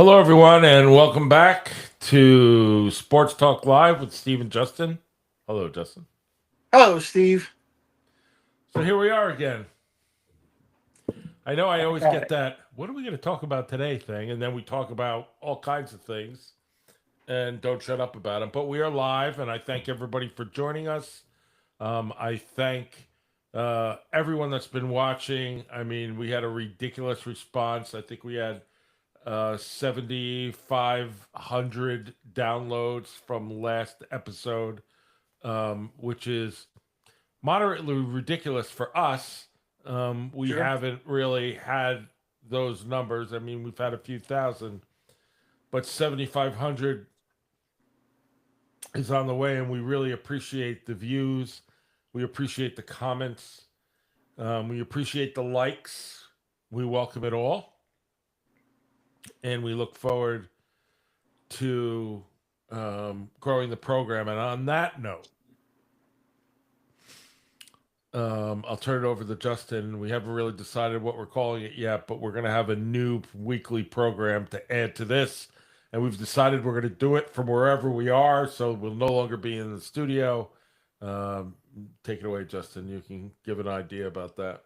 Hello, everyone, and welcome back to Sports Talk Live with Steve and Justin. Hello, Justin. Hello, Steve. So here we are again. I know I always get Right. that, what are we going to talk about today thing? And then we talk about all kinds of things and don't shut up about them. But we are live, and I thank everybody for joining us. I thank everyone that's been watching. I mean, we had a ridiculous response. I think we had 7,500 downloads from last episode, which is moderately ridiculous for us. We Sure. haven't really had those numbers. I mean, we've had a few thousand, but 7,500 is on the way, and we really appreciate the views. We appreciate the comments. We appreciate the likes. We welcome it all, and we look forward to growing the program. And on that note, I'll turn it over to Justin. We haven't really decided what we're calling it yet, but we're going to have a new weekly program to add to this. And we've decided we're going to do it from wherever we are, so we'll no longer be in the studio. Take it away, Justin. You can give an idea about that.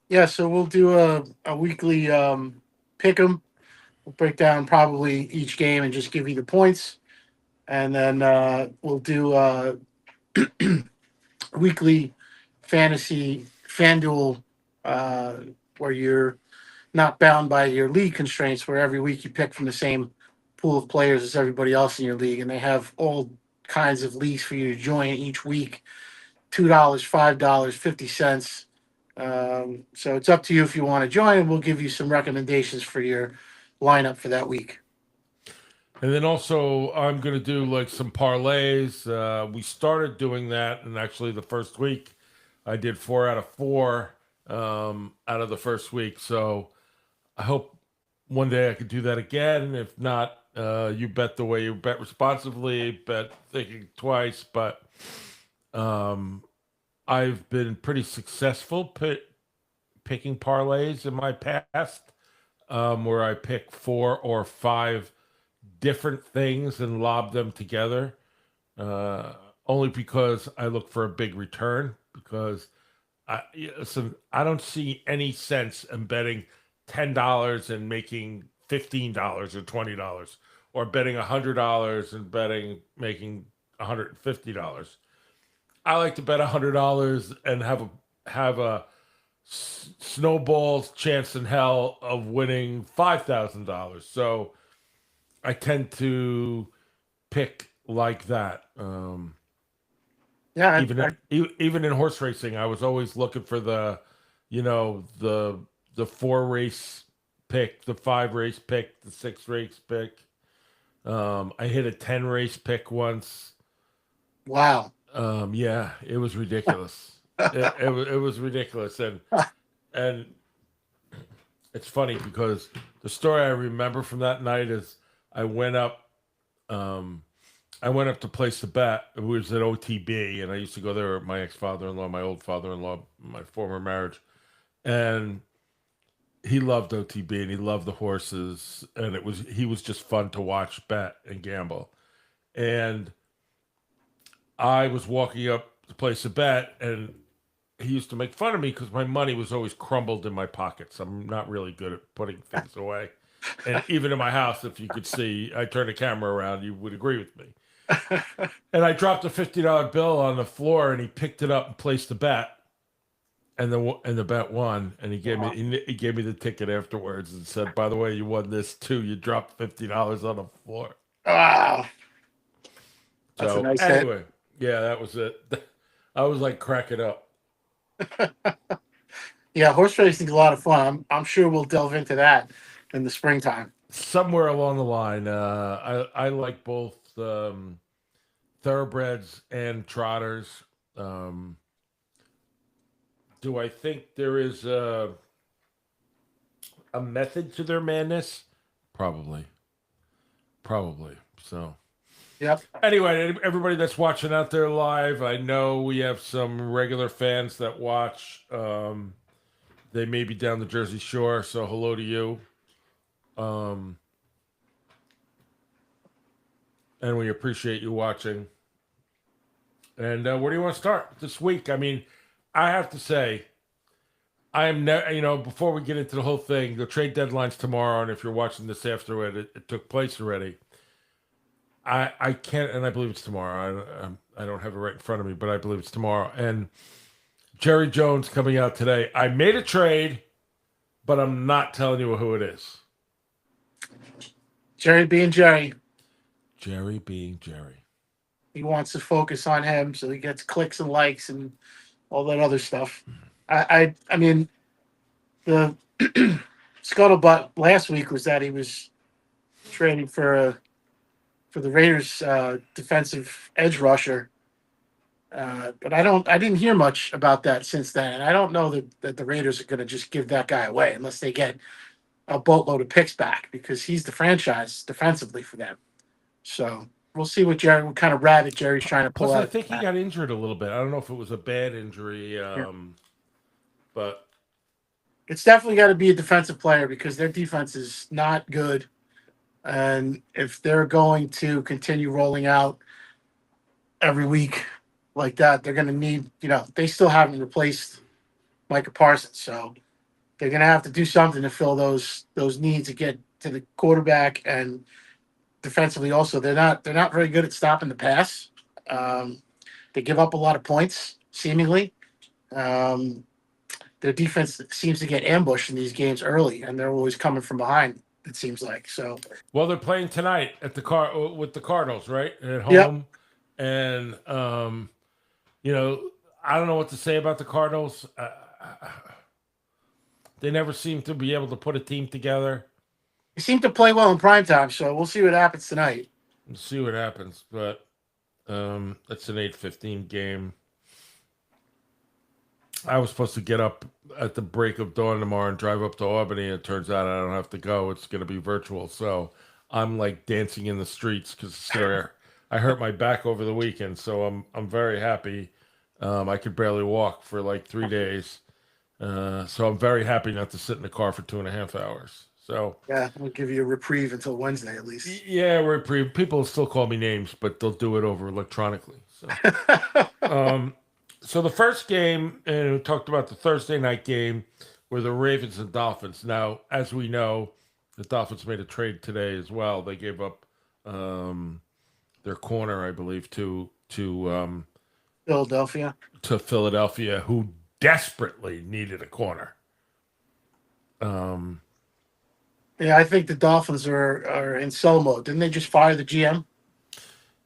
Yeah, so we'll do a weekly pick 'em. We'll break down probably each game and just give you the points. And then we'll do weekly fantasy FanDuel uh, where you're not bound by your league constraints, where every week you pick from the same pool of players as everybody else in your league. And they have all kinds of leagues for you to join each week. $2, $5, 50 cents. So it's up to you if you want to join, and we'll give you some recommendations for your lineup for that week. And then also, I'm going to do like some parlays. We started doing that, and actually, the first week, I did 4 out of 4 out of the first week. So I hope one day I could do that again. If not, you bet the way you bet responsibly, bet thinking twice. But um, I've been pretty successful picking parlays in my past, where I pick 4 or 5 different things and lob them together. Uh, Only because I look for a big return. Because listen, I don't see any sense in betting $10 and making $15 or $20, or betting $100 and betting making $150. I like to bet $100 and have a snowball's chance in hell of winning $5,000. So I tend to pick like that. Yeah, Even in horse racing, I was always looking for the 4 race pick, the 5 race pick, the 6 race pick. I hit a 10 race pick once. wow. Yeah, it was ridiculous. It was ridiculous, and it's funny because the story I remember from that night is I went up. Um, I went up to place the bet. It was at OTB, and I used to go there with my ex-father-in-law, my old father-in-law, my former marriage, and he loved OTB and he loved the horses, and he was just fun to watch bet and gamble. And I was walking up to place a bet, and he used to make fun of me because my money was always crumbled in my pockets. I'm not really good at putting things away. And even in my house, if you could see, I turned the camera around, you would agree with me. And I dropped a $50 bill on the floor, and he picked it up and placed the bet, and the bet won. And Wow. he gave me the ticket afterwards and said, "By the way, you won this too. You dropped $50 on the floor." Wow. That's a So nice hit. anyway, yeah, that was it. I was like cracking up. Yeah, horse racing is a lot of fun. I'm sure we'll delve into that in the springtime. Somewhere along the line, I like both thoroughbreds and trotters. Um, do I think there is a method to their madness? Probably, probably. So Yep. anyway, everybody that's watching out there live, I know we have some regular fans that watch. They may be down the Jersey Shore, so hello to you. Um, and we appreciate you watching. And where do you want to start this week? I mean, I have to say, I am never, before we get into the whole thing, the trade deadline's tomorrow, and if you're watching this after it took place already. I can't, and I believe it's tomorrow. I don't have it right in front of me, but I believe it's tomorrow. And Jerry Jones coming out today. I made a trade, but I'm not telling you who it is. Jerry being Jerry. Jerry being Jerry. He wants to focus on him, so he gets clicks and likes and all that other stuff. I mean, the scuttlebutt last week was that he was trading for the Raiders defensive edge rusher. But I didn't hear much about that since then. And I don't know that the Raiders are going to just give that guy away unless they get a boatload of picks back, because he's the franchise defensively for them. So we'll see what kind of rabbit Jerry's trying to pull Plus, out. I think he got injured a little bit. I don't know if it was a bad injury, but it's definitely got to be a defensive player because their defense is not good. And if they're going to continue rolling out every week like that, they're going to need, they still haven't replaced Micah Parsons. So they're going to have to do something to fill those needs to get to the quarterback. And defensively also, they're not very good at stopping the pass. They give up a lot of points, seemingly. Their defense seems to get ambushed in these games early, and they're always coming from behind, it seems like. So, well, they're playing tonight at with the Cardinals, right? At home. Yep. And I don't know what to say about the Cardinals. They never seem to be able to put a team together. They seem to play well in primetime, so we'll see what happens tonight. We'll see what happens, but it's an 8:15 game. I was supposed to get up at the break of dawn tomorrow and drive up to Albany, and it turns out I don't have to go. It's going to be virtual, so I'm like dancing in the streets because I hurt my back over the weekend, so I'm very happy. I could barely walk for like 3 days, so I'm very happy not to sit in the car for 2.5 hours. So yeah, we'll give you a reprieve until Wednesday at least. Yeah, reprieve. People still call me names, but they'll do it over electronically. So, so the first game, and we talked about the Thursday night game, were the Ravens and Dolphins. Now, as we know, the Dolphins made a trade today as well. They gave up their corner, I believe, to Philadelphia. To Philadelphia, who desperately needed a corner. Yeah, I think the Dolphins are in sell mode. Didn't they just fire the GM?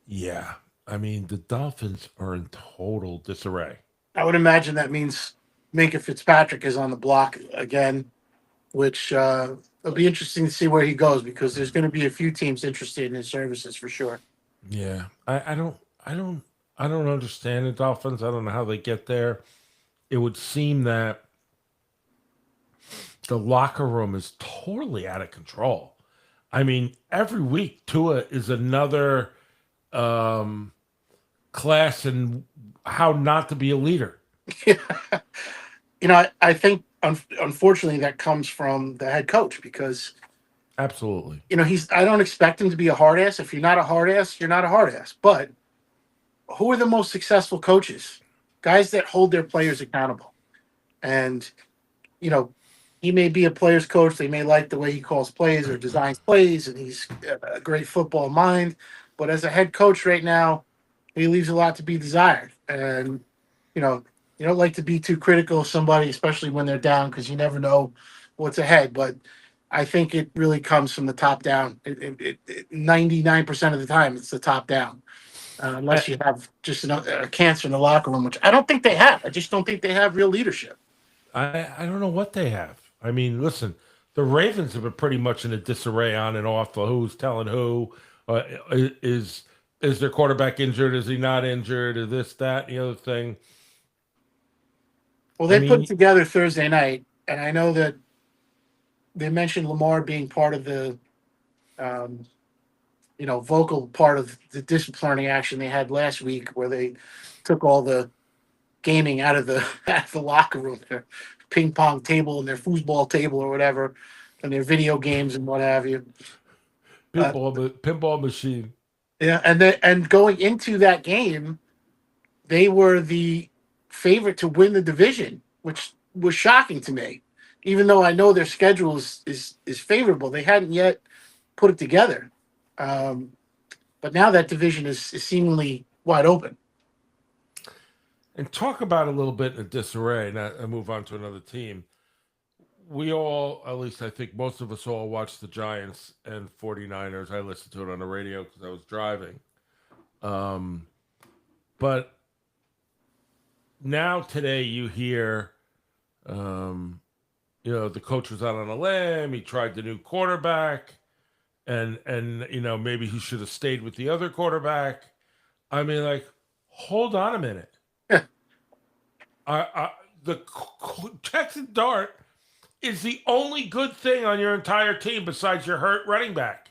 Yeah. I mean, the Dolphins are in total disarray. I would imagine that means Minkah Fitzpatrick is on the block again, which it'll be interesting to see where he goes because there's going to be a few teams interested in his services for sure. Yeah. I don't understand the Dolphins. I don't know how they get there. It would seem that the locker room is totally out of control. I mean, every week Tua is another class in how not to be a leader. I think unfortunately that comes from the head coach because absolutely, I don't expect him to be a hard ass. If you're not a hard ass, you're not a hard ass. But who are the most successful coaches? Guys that hold their players accountable. And he may be a player's coach. They may like the way he calls plays or designs plays, and he's a great football mind. But as a head coach right now, he leaves a lot to be desired. And, you don't like to be too critical of somebody, especially when they're down, because you never know what's ahead. But I think it really comes from the top down. 99% of the time, it's the top down. Unless you have just a cancer in the locker room, which I don't think they have. I just don't think they have real leadership. I don't know what they have. I mean, listen, the Ravens have been pretty much in a disarray on and off of who's telling who. Is their quarterback injured? Is he not injured? Is this, that, and the other thing? Well, they put it together Thursday night, and I know that they mentioned Lamar being part of the, vocal part of the disciplining action they had last week, where they took all the gaming out of the locker room, their ping pong table and their foosball table or whatever, and their video games and what have you. Pinball machine. Yeah, and going into that game, they were the favorite to win the division, which was shocking to me. Even though I know their schedule is favorable, they hadn't yet put it together. Um, but now that division is seemingly wide open. And talk about a little bit in disarray, and I move on to another team. We all, at least I think most of us all, watched the Giants and 49ers. I listened to it on the radio because I was driving. Um, but now today you hear, um, the coach was out on a limb. He tried the new quarterback, and maybe he should have stayed with the other quarterback. I mean, like, hold on a minute. I the Jackson Dart is the only good thing on your entire team besides your hurt running back.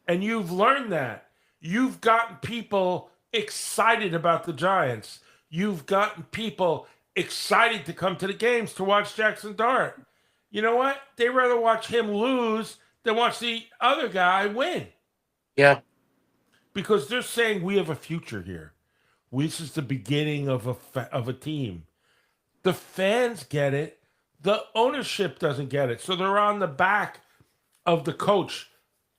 And you've learned that. You've gotten people excited about the Giants. You've gotten people excited to come to the games to watch Jackson Dart. You know what? They rather watch him lose than watch the other guy win Yeah, because they're saying we have a future here. This is the beginning of a team. The fans get it. The ownership doesn't get it. So they're on the back of the coach.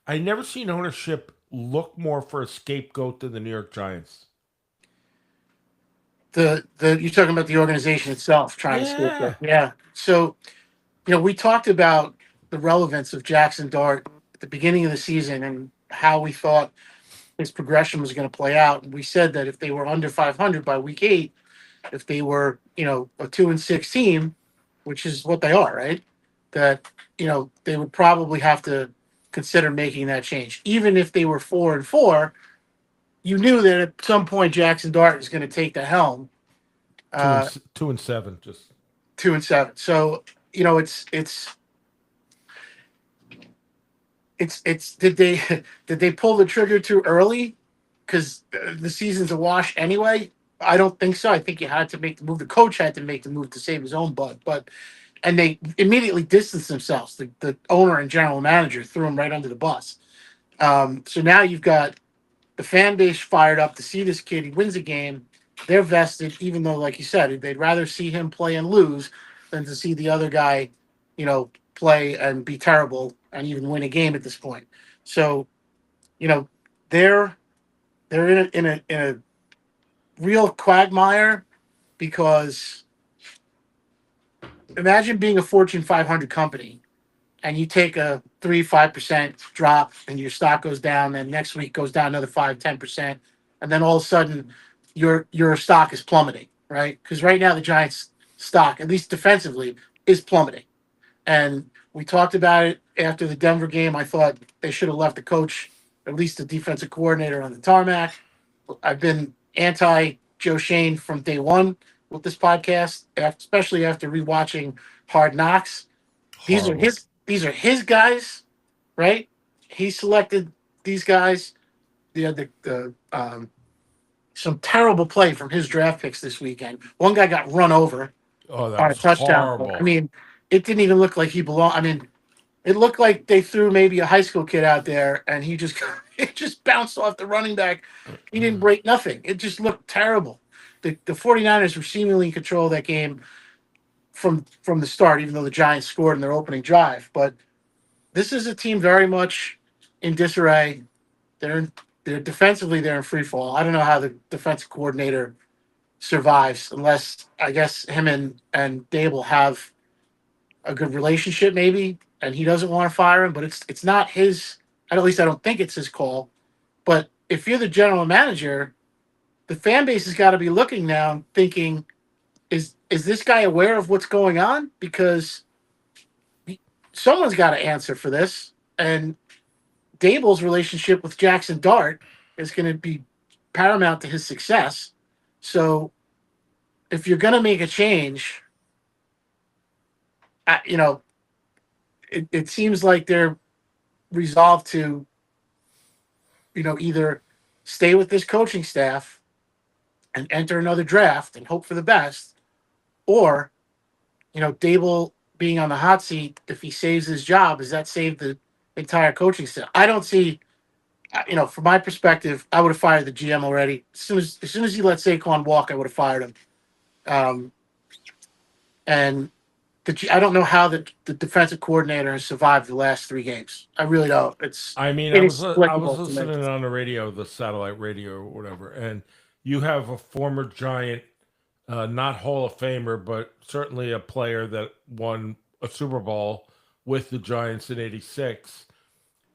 I never seen ownership look more for a scapegoat than the New York Giants. the you're talking about the organization itself trying to scoop Yeah. it. Yeah. So we talked about the relevance of Jackson Dart at the beginning of the season and how we thought his progression was going to play out. And we said that if they were under 500 by week 8, if they were, a 2-6 team, which is what they are, right? That, they would probably have to consider making that change. Even if they were 4-4, you knew that at some point Jackson Dart is going to take the helm. Two Uh, and two and seven. Just 2-7. So, it's did they did they pull the trigger too early because the season's a wash anyway? I don't think so. I think you had to make the move. The coach had to make the move to save his own butt, and they immediately distanced themselves. The owner and general manager threw him right under the bus. So now you've got the fan base fired up to see this kid. He wins a game. They're vested, even though, like you said, they'd rather see him play and lose than to see the other guy, play and be terrible and even win a game at this point. So, you know, they're they're in a real quagmire because imagine being a Fortune 500 company and you take a 3-5% drop and your stock goes down, and next week goes down another 5-10%, and then all of a sudden your stock is plummeting, right? Because right now the Giants stock, at least defensively, is plummeting. And we talked about it after the Denver game. I thought they should have left the coach, at least the defensive coordinator, on the tarmac. I've been anti Joe Shane from day one with this podcast, especially after rewatching Hard Knocks. These are horrible. his guys, right? He selected these guys. The some terrible play from his draft picks this weekend. One guy got run over Oh, that on a was touchdown. I horrible. mean, it didn't even look like he belonged. I mean, it looked like they threw maybe a high school kid out there and he just it just bounced off the running back. He didn't break nothing. It just looked terrible. The 49ers were seemingly in control of that game from the start, even though the Giants scored in their opening drive. But this is a team very much in disarray. They're defensively they're in free fall. I don't know how the defensive coordinator survives unless I guess him and Dable have a good relationship maybe, and he doesn't want to fire him. But it's not his. At least I don't think it's his call. But if you're the general manager, the fan base has got to be looking now and thinking, is this guy aware of what's going on? Because someone's got to answer for this. And Dable's relationship with Jackson Dart is going to be paramount to his success. So if you're going to make a change, it seems like they're resolved to, either stay with this coaching staff and enter another draft and hope for the best, or, Dable being on the hot seat, if he saves his job, does that save the entire coaching staff? I don't see from my perspective, I would have fired the GM already. As soon as he let Saquon walk, I would have fired him. Um, and I don't know how the defensive coordinator has survived the last 3 games. I really don't. It's I mean, I was inexplicable to me. listening on the radio, the satellite radio or whatever, and you have a former Giant, not Hall of Famer, but certainly a player that won a Super Bowl with the Giants in '86,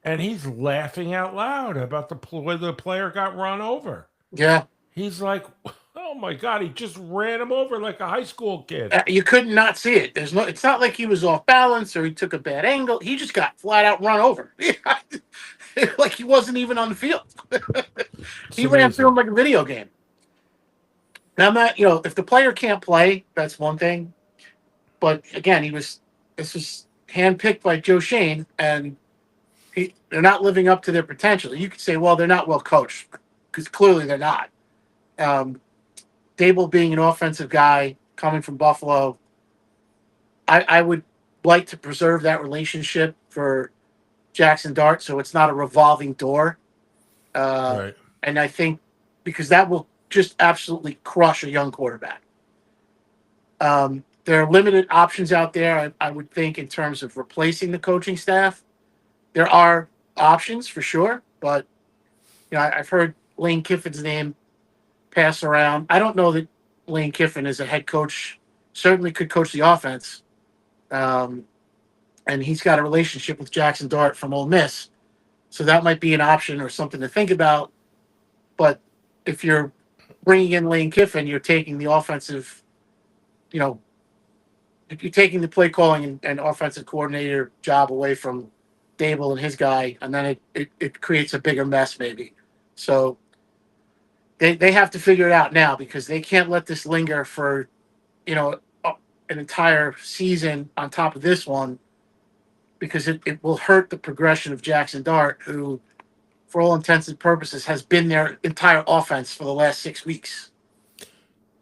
and he's laughing out loud about way the player got run over. Yeah, He's like, "Oh my God, he just ran him over like a high school kid." you could not see it. There's no. It's not like he was off balance or he took a bad angle. He just got flat out run over. Like he wasn't even on the field. It's He ran through amazing. him like a video game. Now, I'm not, if the player can't play, that's one thing. But again, this was handpicked by Joe Shane, and they're not living up to their potential. You could say, well, they're not well coached, because clearly they're not. Um, Dable being an offensive guy coming from Buffalo, I would like to preserve that relationship for Jackson Dart, so it's not a revolving door. Uh, Right. and I think because that will just absolutely crush a young quarterback. There are limited options out there, I would think, in terms of replacing the coaching staff. There are options for sure, but I've heard Lane Kiffin's name pass around. I don't know that Lane Kiffin is a head coach. Certainly could coach the offense, um, and he's got a relationship with Jackson Dart from Ole Miss, so that might be an option or something to think about. But if you're bringing in Lane Kiffin, you're taking the offensive, you know, if you're taking the play calling and offensive coordinator job away from Dable and his guy, and then it creates a bigger mess maybe. So they have to figure it out now, because they can't let this linger for, an entire season on top of this one, because it will hurt the progression of Jackson Dart, who, for all intents and purposes, has been their entire offense for the last 6 weeks.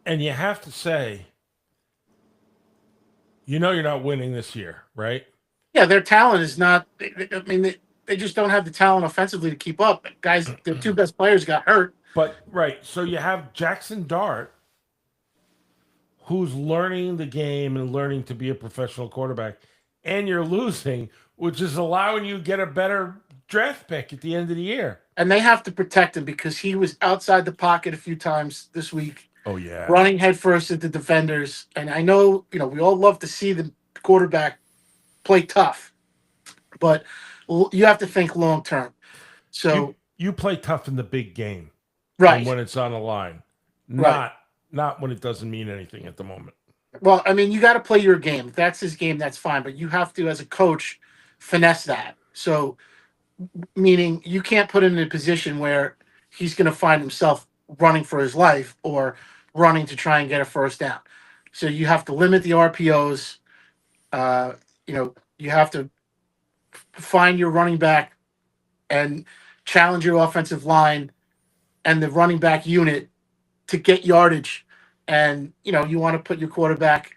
And you have to say, you're not winning this year, right? Yeah, their talent is not. I mean, they just don't have the talent offensively to keep up. Guys, their 2 best players got hurt. But right, so you have Jackson Dart, who's learning the game and learning to be a professional quarterback, and you're losing, which is allowing you to get a better draft pick at the end of the year. And they have to protect him, because he was outside the pocket a few times this week, Oh yeah, running headfirst at the defenders. And I know, we all love to see the quarterback play tough, but you have to think long term. So you play tough in the big game, right, and when it's on the line, right. not when it doesn't mean anything at the moment. Well, I mean, you got to play your game. If that's his game, that's fine. But you have to, as a coach, finesse that. So, meaning you can't put him in a position where he's going to find himself running for his life or running to try and get a first down. So you have to limit the RPOs. You have to find your running back and challenge your offensive line and the running back unit to get yardage. And, you want to put your quarterback,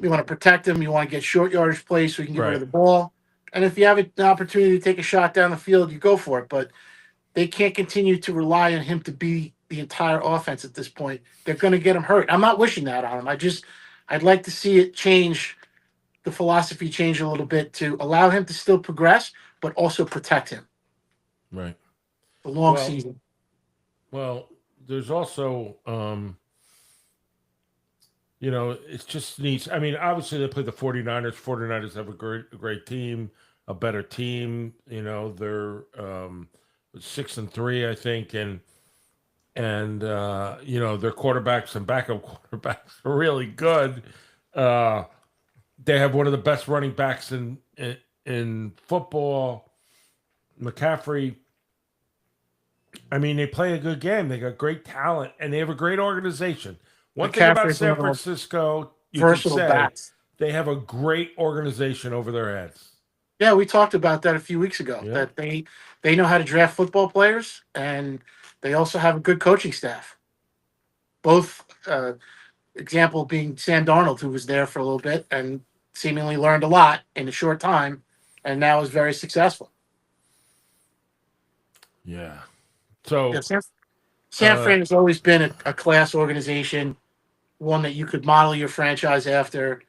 you want to protect him, you want to get short yardage plays so you can get rid of the ball. And if you have an opportunity to take a shot down the field, you go for it. But they can't continue to rely on him to be the entire offense at this point. They're going to get him hurt. I'm not wishing that on him. I'd like to see it change, the philosophy change a little bit, to allow him to still progress, but also protect him. Right. The long season. Well, there's also, it's just needs. I mean, obviously they play the 49ers. 49ers have a great team, a better team. They're 6-3, I think, and their quarterbacks and backup quarterbacks are really good. They have one of the best running backs in football, McCaffrey. I mean, they play a good game. They got great talent, and they have a great organization. One thing about San Francisco, you can say, they have a great organization over their heads. Yeah, we talked about that a few weeks ago, that they know how to draft football players, and they also have a good coaching staff. Both, example being Sam Darnold, who was there for a little bit and seemingly learned a lot in a short time, and now is very successful. Yeah. Yeah, So, San uh, Fran has always been a class organization, one that you could model your franchise after.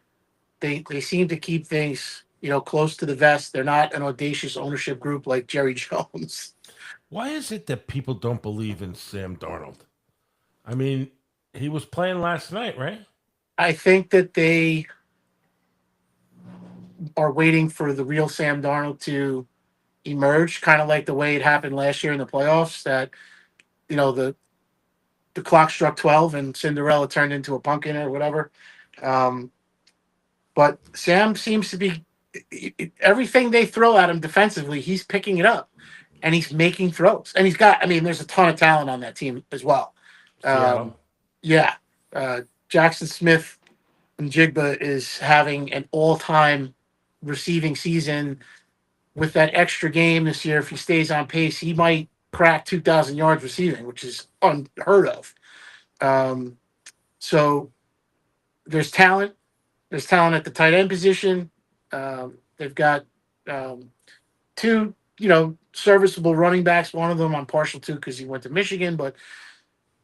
They seem to keep things, close to the vest. They're not an audacious ownership group like Jerry Jones. why is it that people don't believe in Sam Darnold? I mean, he was playing last night, right? I think that they are waiting for the real Sam Darnold to emerge, kind of like the way it happened last year in the playoffs. That the clock struck 12 and Cinderella turned into a pumpkin or whatever. Um, but Sam seems to be everything they throw at him defensively, he's picking it up and he's making throws. And I mean, there's a ton of talent on that team as well. Seattle. Um, yeah. Jackson Smith and Jigba is having an all time receiving season with that extra game this year. If he stays on pace, he might crack 2,000 yards receiving, which is unheard of. Um, so there's talent. There's talent at the tight end position. They've got um, two, serviceable running backs. One of them I'm partial to because he went to Michigan, but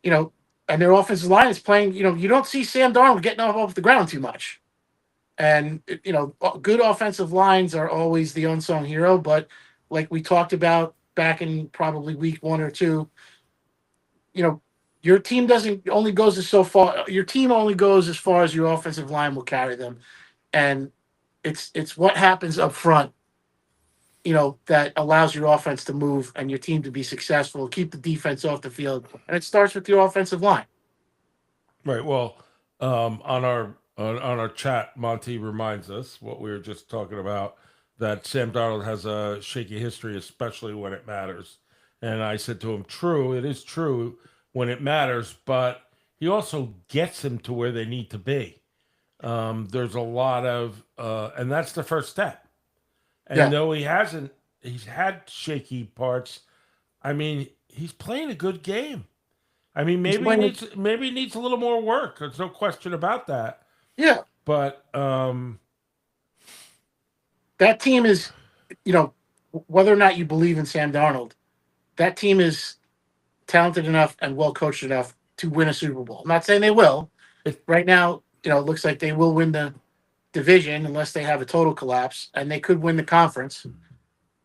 you know, and their offensive line is playing. You don't see Sam Darnold getting off the ground too much. And good offensive lines are always the unsung hero. But like we talked about back in probably week 1 or 2, you know, your team doesn't only goes as so far. Your team only goes as far as your offensive line will carry them, and it's what happens up front, that allows your offense to move and your team to be successful, keep the defense off the field, and it starts with your offensive line. Right. Well, on our chat, Monty reminds us what we were just talking about, that Sam Darnold has a shaky history, especially when it matters. And I said to him, "True, it is true when it matters, but he also gets them to where they need to be. There's a lot of, and that's the first step. And Yeah, though he's had shaky parts. I mean, he's playing a good game. I mean, he's playing. maybe he needs a little more work. There's no question about that. Yeah, But that team is, you know, whether or not you believe in Sam Darnold, that team is talented enough and well coached enough to win a Super Bowl. I'm not saying they will. it, Right now, it looks like they will win the division unless they have a total collapse, and they could win the conference,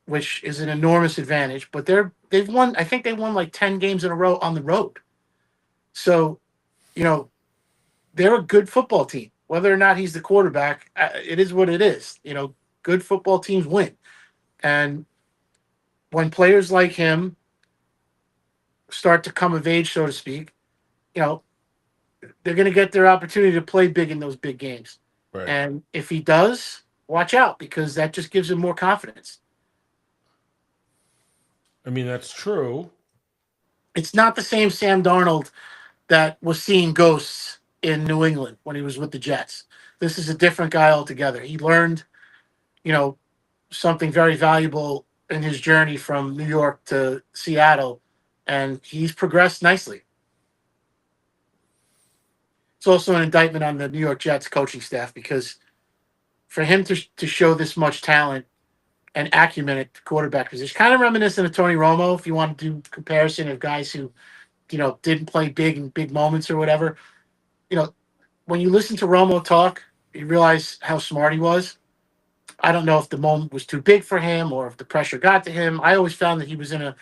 which is an enormous advantage. But they've won. I think they won like 10 games in a row on the road. So, you know, they're a good football team. Whether or not he's the quarterback, it is what it is. Good football teams win, and when players like him start to come of age, so to speak, you know, they're going to get their opportunity to play big in those big games. right. And if he does, watch out because that just gives him more confidence. I mean, that's true. It's not the same Sam Darnold that was seeing ghosts in New England when he was with the Jets. This is a different guy altogether. He learned, you know, something very valuable in his journey from New York to Seattle, and he's progressed nicely. It's also an indictment on the New York Jets coaching staff because for him to show this much talent and acumen at the quarterback position, kind of reminiscent of Tony Romo, if you want to do comparison of guys who, didn't play big in big moments or whatever. You know, when you listen to Romo talk, you realize how smart he was. I don't know if the moment was too big for him or if the pressure got to him. I always found that he was in a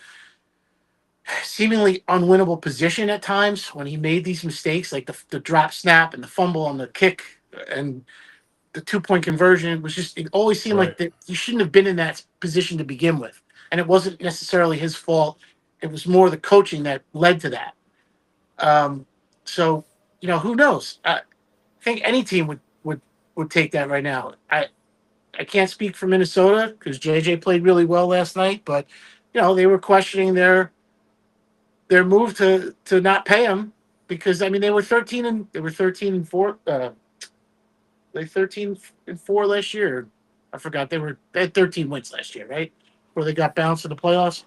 seemingly unwinnable position at times when he made these mistakes, like the drop snap and the fumble on the kick and the 2 point conversion. It always seemed like Right. that he shouldn't have been in that position to begin with. And it wasn't necessarily his fault. It was more the coaching that led to that. Um, so, who knows? I think any team would take that right now. I can't speak for Minnesota because JJ played really well last night, but they were questioning their move to not pay him because I mean they were 13 and 4. They 13-4 last year. I forgot they had 13 wins last year, right? Where they got bounced in the playoffs.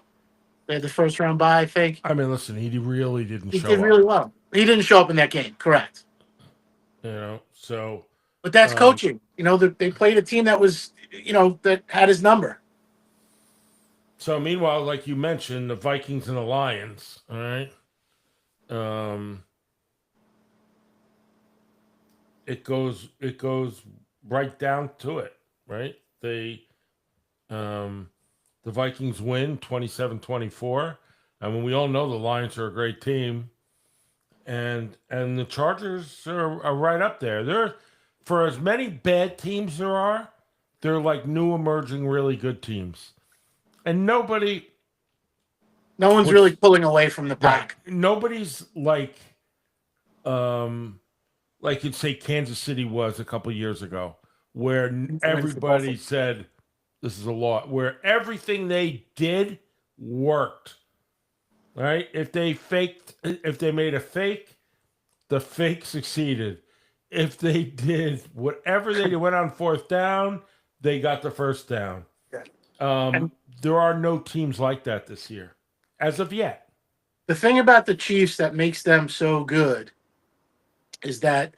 They had the first round bye, I think. I mean, listen, he really didn't He did show really up. well. He didn't show up in that game, correct? So But that's um, coaching. They played a team that was, that had his number. So meanwhile, like you mentioned, the Vikings and the Lions. All right. Um, it goes right down to it, right? Um, the Vikings win 27-24. I mean, we all know the Lions are a great team, and the Chargers are right up there. They're for as many bad teams there are, they're like new emerging really good teams. And nobody No one's really which pulling away from the right, pack. nobody's um like you'd say Kansas City was a couple years ago, where Win for Buffalo. everybody said this is a lot, where everything they did worked. Right? If they made a fake, the fake succeeded. If they did whatever they did, went on fourth down, they got the first down. Yeah. Um, And there are no teams like that this year, as of yet. the thing about the Chiefs that makes them so good is that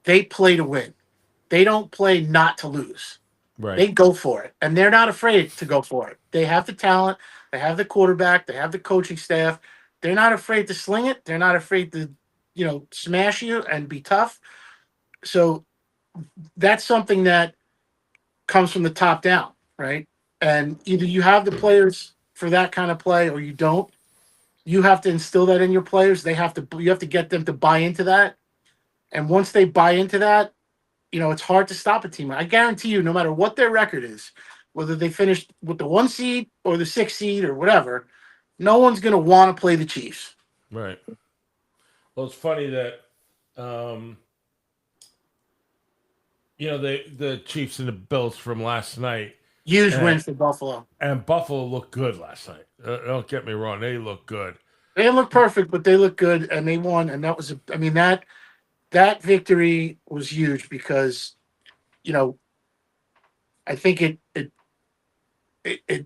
they play to win. They don't play not to lose. Right. They go for it, and they're not afraid to go for it. They have the talent, they have the quarterback, they have the coaching staff. They're not afraid to sling it. They're not afraid to, smash you and be tough. So that's something that comes from the top down, right? And either you have the players for that kind of play or you don't. You have to instill that in your players. You have to get them to buy into that. And once they buy into that, it's hard to stop a team. I guarantee you, no matter what their record is, whether they finished with the 1 seed or the 6 seed or whatever, no one's going to want to play the Chiefs. Right. Well, it's funny that the Chiefs and the Bills from last night. Huge And, win for Buffalo. and Buffalo looked good last night. Don't get me wrong; they looked good. They didn't look perfect, but they looked good, and they won. And that victory was huge because, I think it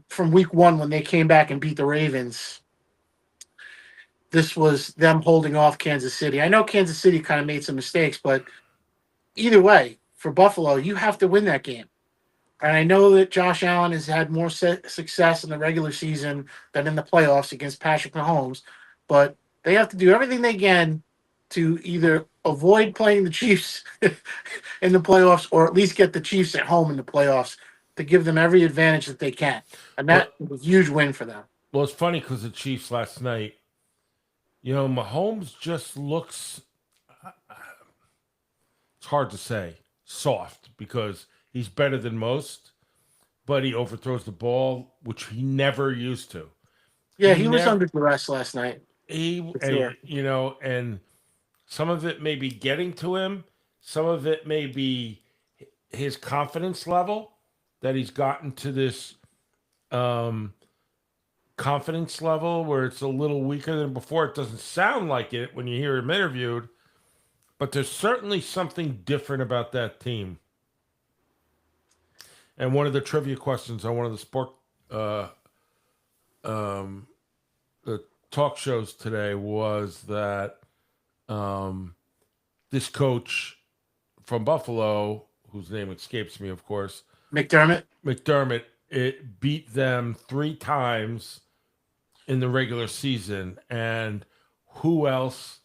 from week one when they came back and beat the Ravens. This was them holding off Kansas City. I know Kansas City kind of made some mistakes, but either way, for Buffalo, you have to win that game. And I know that Josh Allen has had more success in the regular season than in the playoffs against Patrick Mahomes, but they have to do everything they can to either avoid playing the Chiefs in the playoffs or at least get the Chiefs at home in the playoffs to give them every advantage that they can. And that was a huge win for them. Well, it's funny because the Chiefs last night, Mahomes just looks, it's hard to say, soft because he's better than most, but he overthrows the ball, which he never used to. Yeah, he was under duress last night. And some of it may be getting to him. Some of it may be his confidence level that he's gotten to this confidence level where it's a little weaker than before. It doesn't sound like it when you hear him interviewed, but there's certainly something different about that team. And one of the trivia questions on one of the sport the talk shows today was that this coach from Buffalo, whose name escapes me, of course, McDermott, it beat them 3 times in the regular season. And who else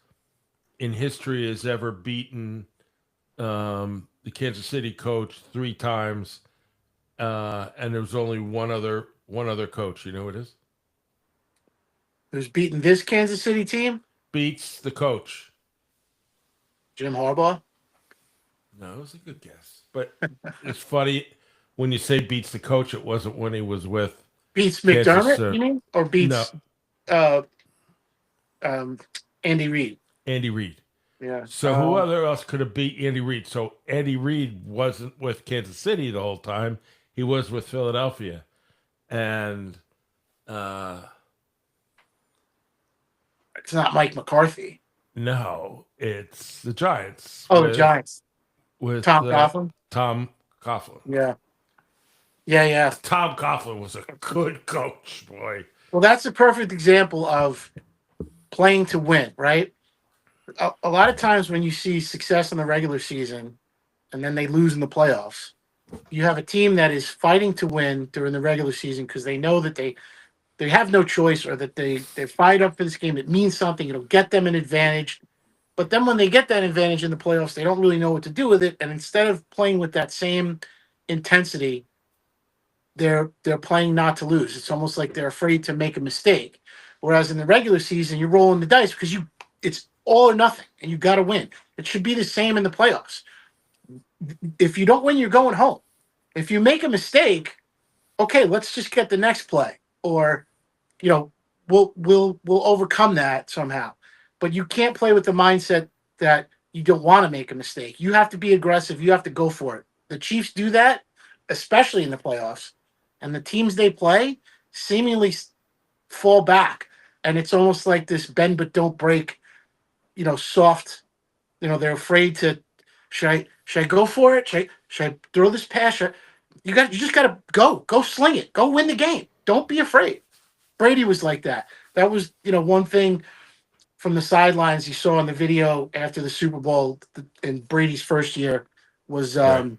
in history has ever beaten the Kansas City coach 3 times? And there was only one other coach. You know who it is? Who's beaten this Kansas City team? Beats the coach. Jim Harbaugh? No, it was a good guess. But it's funny when you say beats the coach, it wasn't when he was with Beats McDermott, you mean? Or beats Andy Reid? Andy Reid. Yeah. So who other else could have beat Andy Reid? So Andy Reid wasn't with Kansas City the whole time. He was with Philadelphia. And it's not Mike McCarthy. No, it's the Giants. The Giants. With Tom Coughlin? Tom Coughlin. Yeah. Yeah. Tom Coughlin was a good coach, boy. Well, that's a perfect example of playing to win, right? A lot of times when you see success in the regular season and then they lose in the playoffs, you have a team that is fighting to win during the regular season because they know that they have no choice, or that they're fired up for this game. It means something. It'll get them an advantage. But then when they get that advantage in the playoffs, they don't really know what to do with it. And instead of playing with that same intensity, they're playing not to lose. It's almost like they're afraid to make a mistake. Whereas in the regular season, you're rolling the dice because it's all or nothing, and you got to win. It should be the same in the playoffs. If you don't win, you're going home. If you make a mistake, okay, let's just get the next play, or we'll overcome that somehow. But you can't play with the mindset that you don't want to make a mistake. You have to be aggressive. You have to go for it. The Chiefs do that, especially in the playoffs, and the teams they play seemingly fall back, and it's almost like this bend but don't break, soft. They're afraid to. Should I go for it? Should I throw this pass? You just got to go sling it, go win the game. Don't be afraid. Brady was like that. That was one thing from the sidelines you saw in the video after the Super Bowl in Brady's first year was Right.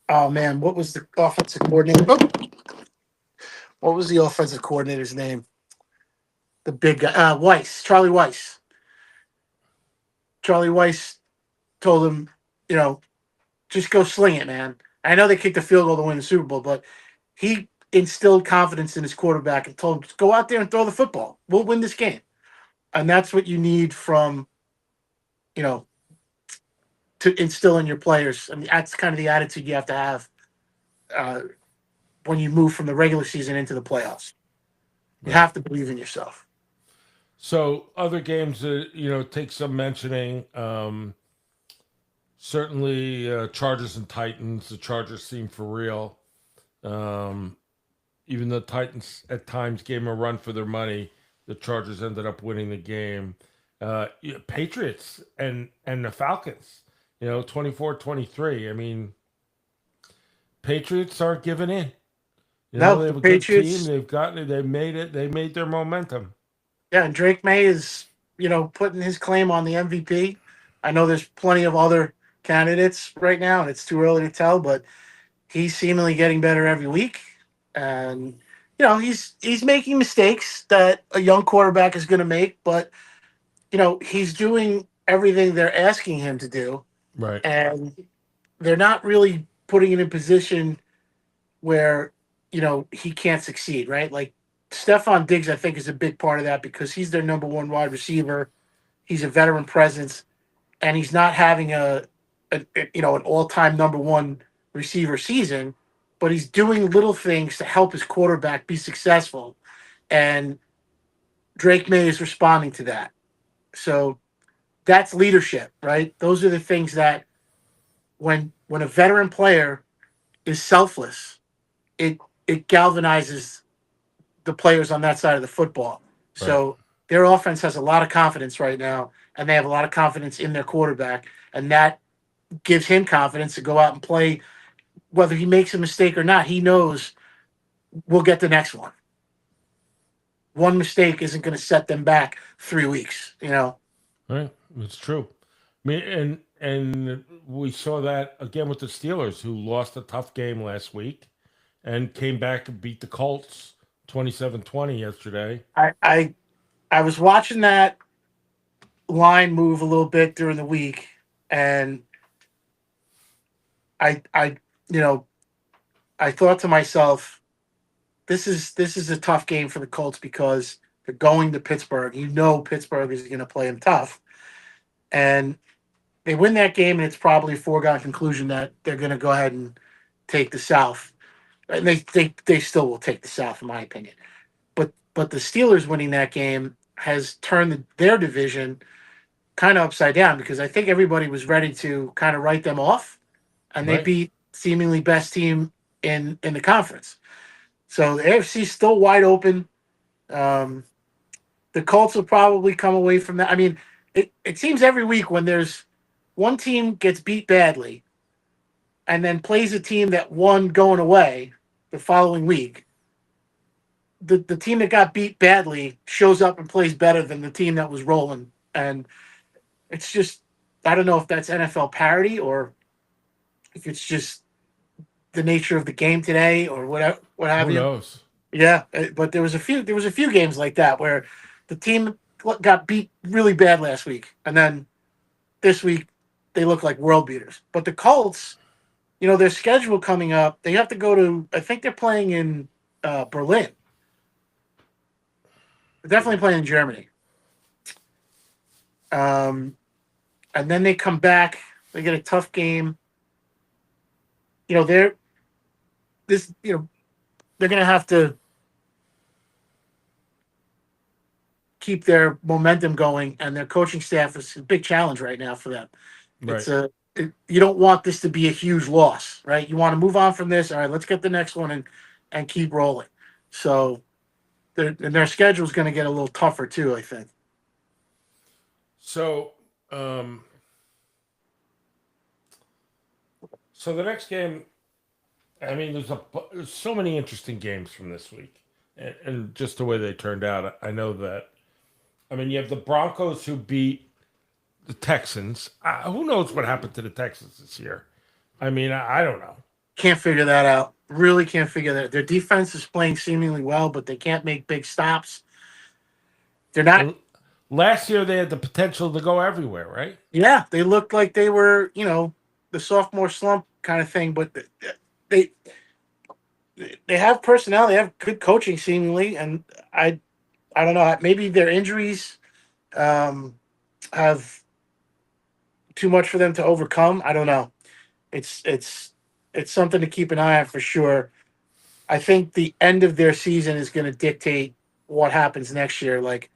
oh man, what was the offensive coordinator? What was the offensive coordinator's name? The big guy, Weiss, Charlie Weiss. Charlie Weiss told him, just go sling it, man. I know they kicked the field goal to win the Super Bowl, but he instilled confidence in his quarterback and told him, go out there and throw the football. We'll win this game. And that's what you need from, to instill in your players. I mean, that's kind of the attitude you have to have when you move from the regular season into the playoffs. You Right. have to believe in yourself. So other games that take some mentioning. Certainly, Chargers and Titans. The Chargers seem for real. Um, Even though Titans at times gave them a run for their money, the Chargers ended up winning the game. Patriots and the Falcons. 24-23. I mean, Patriots aren't giving in. No, They the have a good team. Patriots. They've gotten it. They made it. They made their momentum. Yeah, and Drake May is, putting his claim on the MVP. I know there's plenty of other candidates right now, and it's too early to tell, but he's seemingly getting better every week. And he's making mistakes that a young quarterback is going to make, but he's doing everything they're asking him to do, Right. and they're not really putting it in a position where he can't succeed, right? Like Stephon Diggs, I think, is a big part of that because he's their number one wide receiver. He's a veteran presence, and he's not having an all time number one receiver season, but he's doing little things to help his quarterback be successful, and Drake May is responding to that. So that's leadership, right? Those are the things that when a veteran player is selfless, it it galvanizes the players on that side of the football. Right. So their offense has a lot of confidence right now, and they have a lot of confidence in their quarterback, and that gives him confidence to go out and play. Whether he makes a mistake or not, he knows we'll get the next one. One mistake isn't going to set them back 3 weeks. Right. It's true. I mean, and we saw that again with the Steelers, who lost a tough game last week and came back and beat the Colts 27-20 yesterday. I was watching that line move a little bit during the week, and I you know I thought to myself, this is a tough game for the Colts because they're going to Pittsburgh. Pittsburgh is going to play them tough, and they win that game, and it's probably a foregone conclusion that they're going to go ahead and take the South. And they still will take the South, in my opinion. But the Steelers winning that game has turned their division kind of upside down because I think everybody was ready to kind of write them off, and they Right. beat seemingly best team in the conference. So the AFC is still wide open. Um, the Colts will probably come away from that. I mean, it seems every week when there's one team gets beat badly and then plays a team that won going away the following week, the team that got beat badly shows up and plays better than the team that was rolling. And it's just, I don't know if that's NFL parity or if it's just the nature of the game today or whatever, what have Who you. knows? Yeah, but there was a few games like that where the team got beat really bad last week, and then this week they look like world beaters. But the Colts, their schedule coming up, they have to go to. I think they're playing in Berlin. They're definitely playing in Germany. Um, and then they come back. They get a tough game. They're this. They're going to have to keep their momentum going, and their coaching staff is a big challenge right now for them. Right. You don't want this to be a huge loss, right? You want to move on from this. All right, let's get the next one and keep rolling. So their schedule is going to get a little tougher too, I think. So, so the next game, I mean, there's so many interesting games from this week, and just the way they turned out. I know that. I mean, you have the Broncos who beat the Texans. Who knows what happened to the Texans this year? I mean, I don't know. Can't figure that out. Really can't figure that. Their defense is playing seemingly well, but they can't make big stops. They're not. Last year they had the potential to go everywhere, right? Yeah, they looked like they were, the sophomore slump kind of thing, but they they have personnel, they have good coaching seemingly, and I don't know, maybe their injuries have too much for them to overcome. I don't know. It's something to keep an eye on for sure. I think the end of their season is going to dictate what happens next year. Like,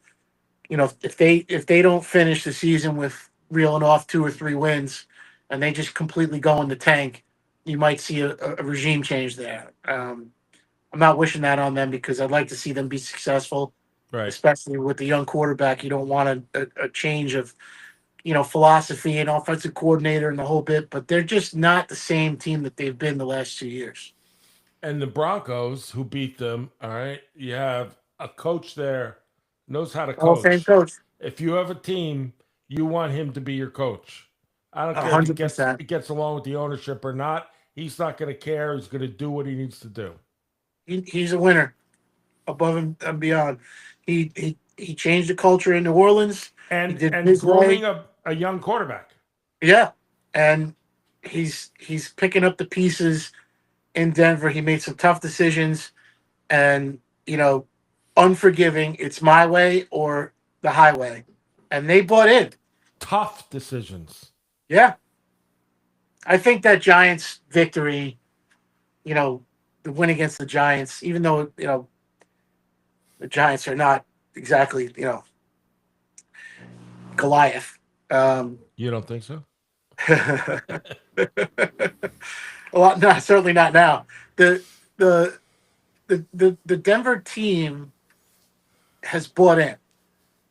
if they don't finish the season with reeling off 2 or 3 wins, and they just completely go in the tank, you might see a regime change there. I'm not wishing that on them because I'd like to see them be successful, Right. especially with the young quarterback. You don't want a change of philosophy and offensive coordinator and the whole bit, but they're just not the same team that they've been the last 2 years. And the Broncos who beat them, all right, you have a coach there knows how to Hall of Fame coach. coach, If you have a team, you want him to be your coach. I don't care if 100%. he gets along with the ownership or not. He's not going to care. He's going to do what he needs to do. He's a winner, above and beyond. He changed the culture in New Orleans. He And did and his way. grooming a young quarterback. Yeah, and he's picking up the pieces in Denver. He made some tough decisions, and unforgiving. It's my way or the highway, and they bought in. Tough decisions. Yeah, I think that Giants victory, the win against the Giants, even though the Giants are not exactly Goliath. You don't think so? Well, no, certainly not now. The the the Denver team has bought in,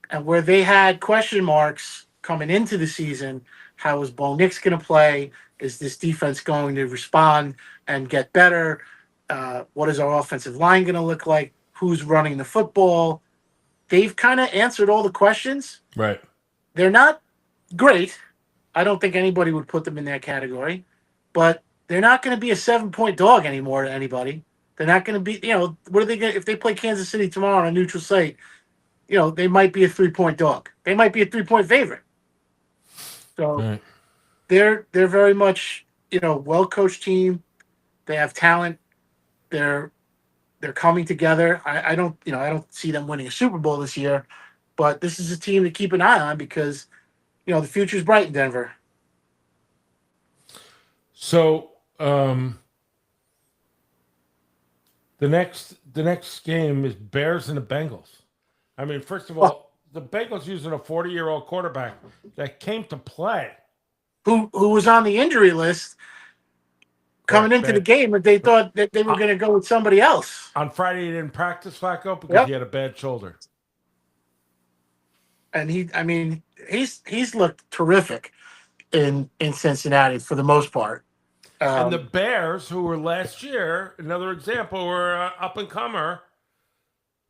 and where they had question marks coming into the season, how is Bo Nix going to play? Is this defense going to respond and get better? What is our offensive line going to look like? Who's running the football? They've kind of answered all the questions. Right. They're not great. I don't think anybody would put them in that category, but they're not going to be a 7-point dog anymore to anybody. They're not going to be, what are they going to, if they play Kansas City tomorrow on a neutral site, they might be a 3-point dog. They might be a 3-point favorite. So Right. they're very much, well coached team. They have talent. They're coming together. I don't see them winning a Super Bowl this year, but this is a team to keep an eye on because the future's bright in Denver. So the next game is Bears and the Bengals. I mean, first of all, the Bengals using a 40-year-old quarterback that came to play. Who was on the injury list coming into the game, but they thought that they were going to go with somebody else. On Friday, he didn't practice, Flacco, because he had a bad shoulder. And he's looked terrific in Cincinnati for the most part. And the Bears, who were last year, another example, were up and comer,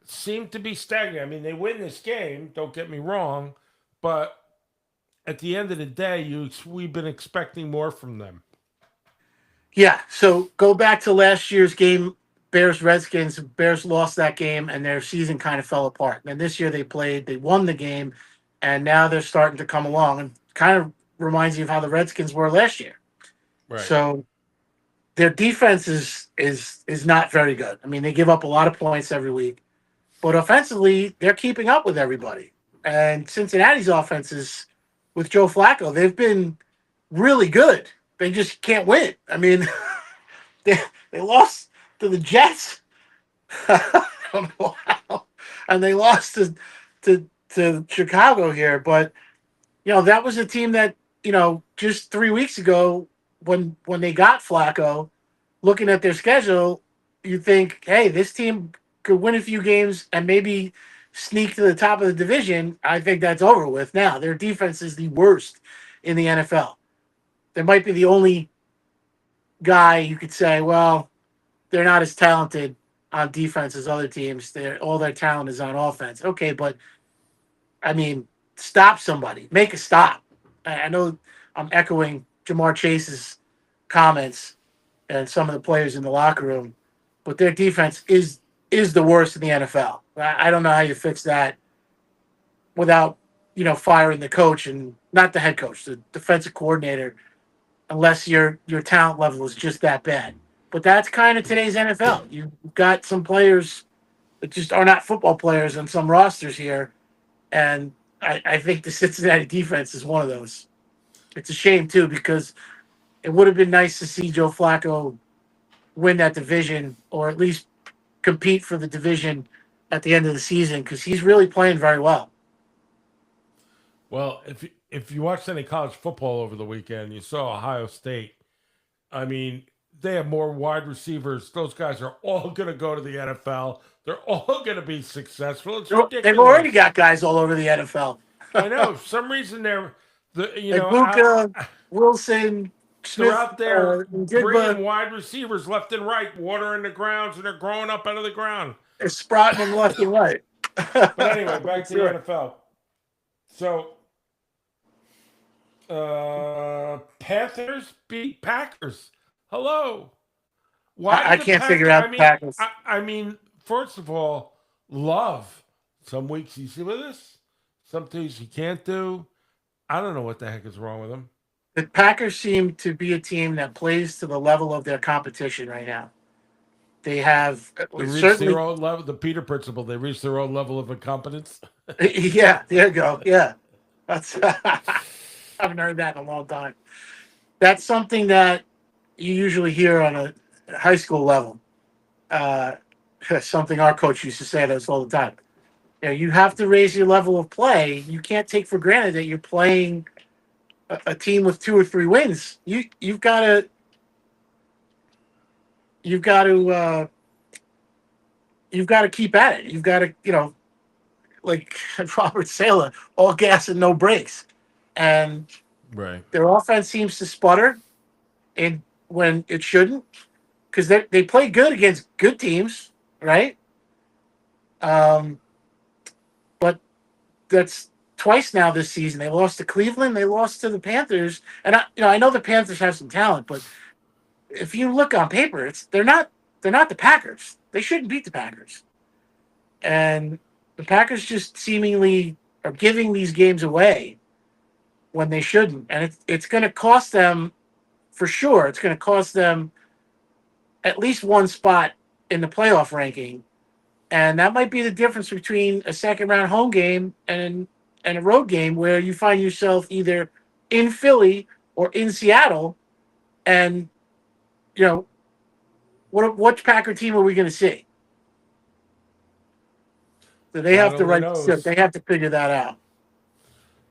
seem to be stagnant. I mean, they win this game, don't get me wrong, but at the end of the day, we've been expecting more from them. Yeah, so go back to last year's game Bears Redskins. Bears lost that game, and their season kind of fell apart. And this year they won the game, and now they're starting to come along. And kind of reminds you of how the Redskins were last year. Right. So their defense is not very good. I mean, they give up a lot of points every week, but offensively, they're keeping up with everybody. And Cincinnati's offenses with Joe Flacco, they've been really good. They just can't win. I mean, they they lost to the Jets. I don't know how, and they lost to Chicago here. But that was a team that just 3 weeks ago when they got Flacco, looking at their schedule, you think, hey, this team could win a few games and maybe sneak to the top of the division. I think that's over with now. Their defense is the worst in the NFL. They might be the only guy you could say, well, they're not as talented on defense as other teams. All their talent is on offense. Okay, but I mean, stop somebody. Make a stop. I know I'm echoing Jamar Chase's comments and some of the players in the locker room, but their defense is the worst in the NFL. I don't know how you fix that without firing the coach, and not the head coach, the defensive coordinator, unless your talent level is just that bad. But that's kind of today's NFL. You've got some players that just are not football players on some rosters here, and I think the Cincinnati defense is one of those. It's a shame too, because it would have been nice to see Joe Flacco win that division, or at least compete for the division at the end of the season, because he's really playing very well. Well, if you watched any college football over the weekend, you saw Ohio State. I mean, they have more wide receivers. Those guys are all going to go to the NFL. They're all going to be successful. It's They've already ridiculous. got guys all over the NFL, I know. For some reason, like Luka, Wilson, they're Smith, out there Jigba. bringing wide receivers left and right, watering the grounds, and they're growing up out of the ground. They're sprouting them left and right. But anyway, back to the Sure. NFL. So, Panthers beat Packers. Hello. Why I did the can't figure Packers? out the Packers. I mean, first of all, love. Some weeks you see with this, some things you can't do. I don't know what the heck is wrong with them. The Packers seem to be a team that plays to the level of their competition right now. They have They reached certainly, their own level. The Peter principle. They reached their own level of incompetence. yeah. There you go. Yeah, that's. I haven't heard that in a long time. That's something that you usually hear on a high school level. Uh, something our coach used to say to us all the time. You have to raise your level of play. You can't take for granted that you're playing a team with 2 or 3 wins. You've got to keep at it. You've got to, like Robert Sala, all gas and no brakes. And Right. their offense seems to sputter and when it shouldn't, because they play good against good teams, right? Um, but that's twice now this season. They lost to Cleveland. They lost to the Panthers. And I know the Panthers have some talent, but if you look on paper, they're not the Packers. They shouldn't beat the Packers. And the Packers just seemingly are giving these games away when they shouldn't. And it's going to cost them for sure. It's going to cost them at least one spot in the playoff ranking. And that might be the difference between a second round home game and a road game, where you find yourself either in Philly or in Seattle. And, what Packer team are we going to see? So they God have to only write the script. knows. They have to figure that out.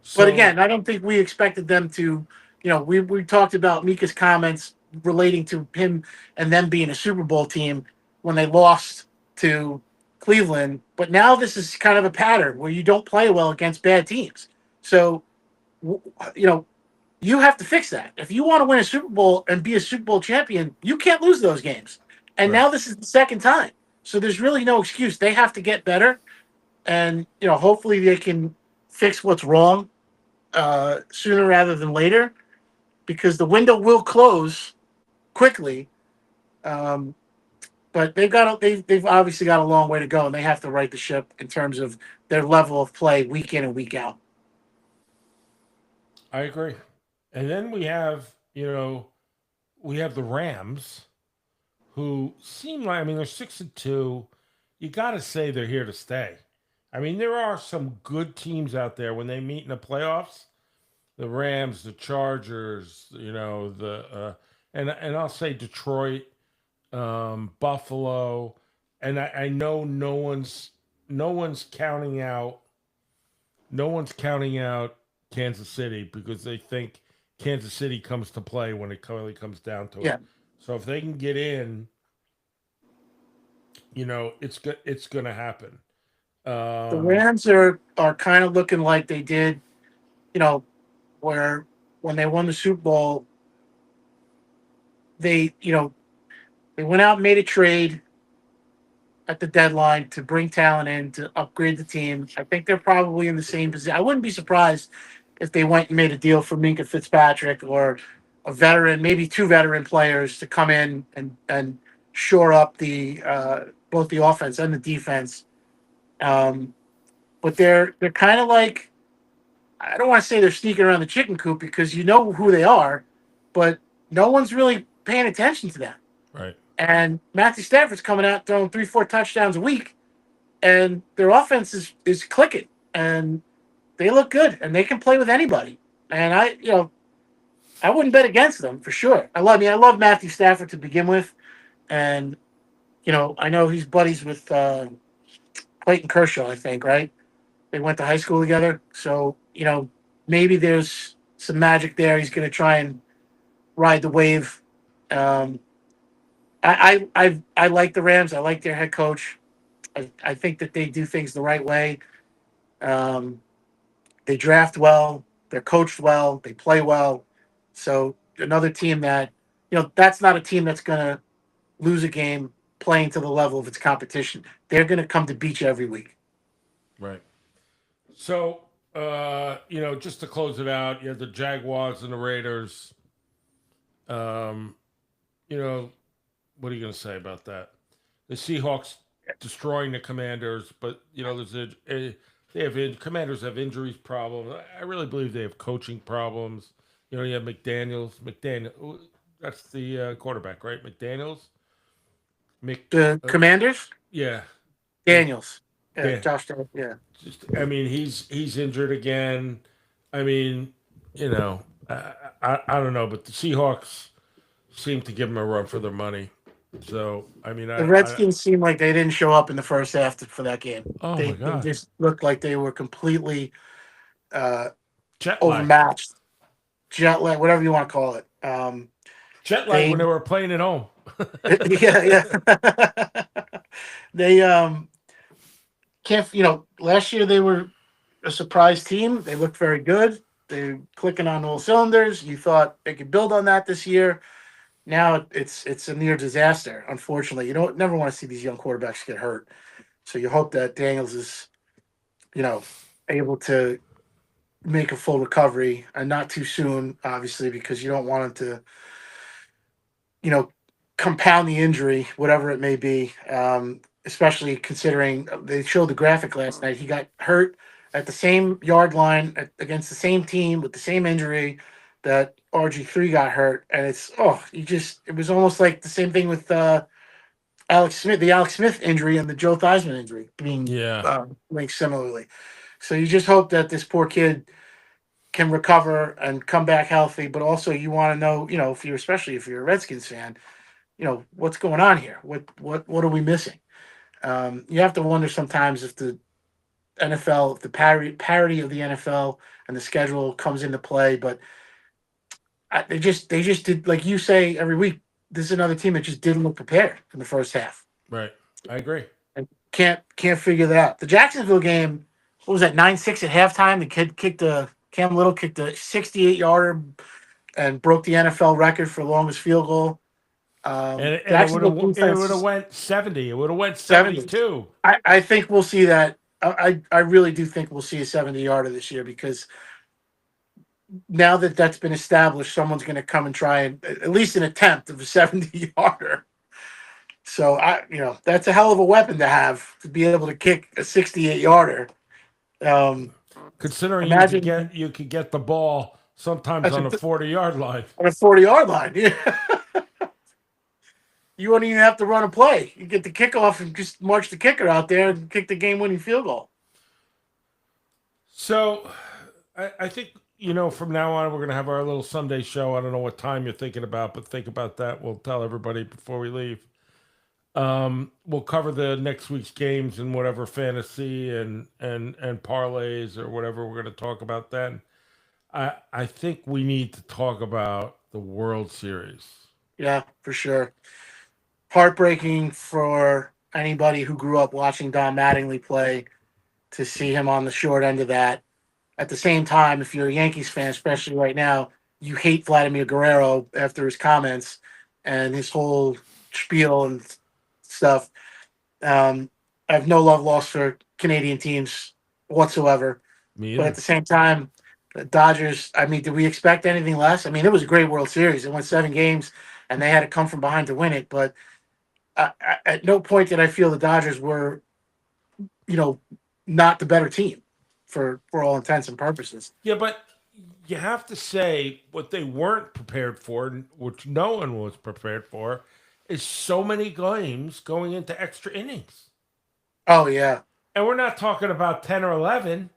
But So again, I don't think we expected them to. We talked about Mika's comments relating to him and them being a Super Bowl team when they lost to Cleveland. But now this is kind of a pattern where you don't play well against bad teams. So, w- you know, you have to fix that. If you want to win a Super Bowl and be a Super Bowl champion, you can't lose those games. And right. now this is the second time. So there's really no excuse. They have to get better, and hopefully they can fix what's wrong sooner rather than later, because the window will close quickly. But but they've obviously got a long way to go, and they have to right the ship in terms of their level of play week in and week out. I agree. And then we have the Rams, who seem like, I mean, they're 6-2. You got to say they're here to stay. I mean, there are some good teams out there when they meet in the playoffs. The Rams, the Chargers, and I'll say Detroit, Buffalo, and I know no one's counting out Kansas City because they think Kansas City comes to play when it really comes down to it. Yeah. So if they can get in, it's going to happen. The Rams are kind of looking like they did, where when they won the Super Bowl, they went out and made a trade at the deadline to bring talent in to upgrade the team. I think they're probably in the same position. I wouldn't be surprised if they went and made a deal for Minka Fitzpatrick or a veteran, maybe two veteran players to come in and shore up the both the offense and the defense. But they're kind of like, I don't want to say they're sneaking around the chicken coop because you know who they are, but no one's really paying attention to them. Right. And Matthew Stafford's coming out throwing 3-4 touchdowns a week, and their offense is clicking, and they look good, and they can play with anybody. And I wouldn't bet against them for sure. I love Matthew Stafford to begin with, and I know he's buddies with Clayton Kershaw, I think, right? They went to high school together, so maybe there's some magic there. He's going to try and ride the wave. I like the Rams. I like their head coach. I think that they do things the right way. They draft well. They're coached well. They play well. So another team that that's not a team that's going to lose a game playing to the level of its competition. They're going to come to beat you every week. Right. So, just to close it out, you have the Jaguars and the Raiders. What are you going to say about that? The Seahawks destroying the Commanders, but Commanders have injuries problems. I really believe they have coaching problems. You have McDaniels. That's the quarterback, right? McDaniels. The Commanders. Yeah. Daniels. Yeah. Yeah. Josh Daniels. Yeah. He's injured again. I mean, I don't know, but the Seahawks seem to give them a run for their money. So, the Redskins seemed like they didn't show up in the first half for that game. Oh they, my God. They just looked like they were completely jet overmatched. Jet lag, whatever you want to call it. Jet lag when they were playing at home. Yeah. They can't. Last year they were a surprise team. They looked very good. They're clicking on all cylinders. You thought they could build on that this year. Now it's a near disaster. Unfortunately, you don't never want to see these young quarterbacks get hurt. So you hope that Daniels is, able to make a full recovery and not too soon, obviously, because you don't want him to, compound the injury, whatever it may be. Especially considering they showed the graphic last night. He got hurt at the same yard line against the same team with the same injury that RG3 got hurt, and it was almost like the same thing with Alex Smith, the Alex Smith injury and the Joe Theismann injury being linked similarly. So you just hope that this poor kid can recover and come back healthy, but also you want to know, especially if you're a Redskins fan, what's going on here? What are we missing? You have to wonder sometimes if the NFL, if the parity of the NFL and the schedule comes into play, but they just did, like you say every week. This is another team that just didn't look prepared in the first half. Right, I agree. And can't figure that out. The Jacksonville game, what was that, 9-6 at halftime? The kid Cam Little kicked a 68-yarder and broke the NFL record for longest field goal. And it would have went 70. It would have went 72. I think we'll see that. I really do think we'll see a 70-yarder this year because now that that's been established, someone's going to come and try and at least an attempt of a 70-yarder. So that's a hell of a weapon to have to be able to kick a 68 yarder. Considering Imagine you could get the ball sometimes that's on a 40-yard line. on a 40-yard line. Yeah. You wouldn't even have to run a play. You get the kickoff and just march the kicker out there and kick the game-winning field goal. So, I think from now on we're gonna have our little Sunday show. I don't know what time you're thinking about, but think about that. We'll tell everybody before we leave. We'll cover the next week's games and whatever fantasy and parlays or whatever we're going to talk about then. I think we need to talk about the World Series. Yeah, for sure. Heartbreaking for anybody who grew up watching Don Mattingly play to see him on the short end of that. At the same time, if you're a Yankees fan, especially right now, you hate Vladimir Guerrero after his comments and his whole spiel and stuff. I have no love lost for Canadian teams whatsoever. Me But either. at the same time, the Dodgers, I mean, did we expect anything less? I mean, it was a great World Series. It went 7 games, and they had to come from behind to win it. But at no point did I feel the Dodgers were, not the better team for all intents and purposes. Yeah, but you have to say what they weren't prepared for, which no one was prepared for, is so many games going into extra innings. Oh, yeah. And we're not talking about 10 or 11.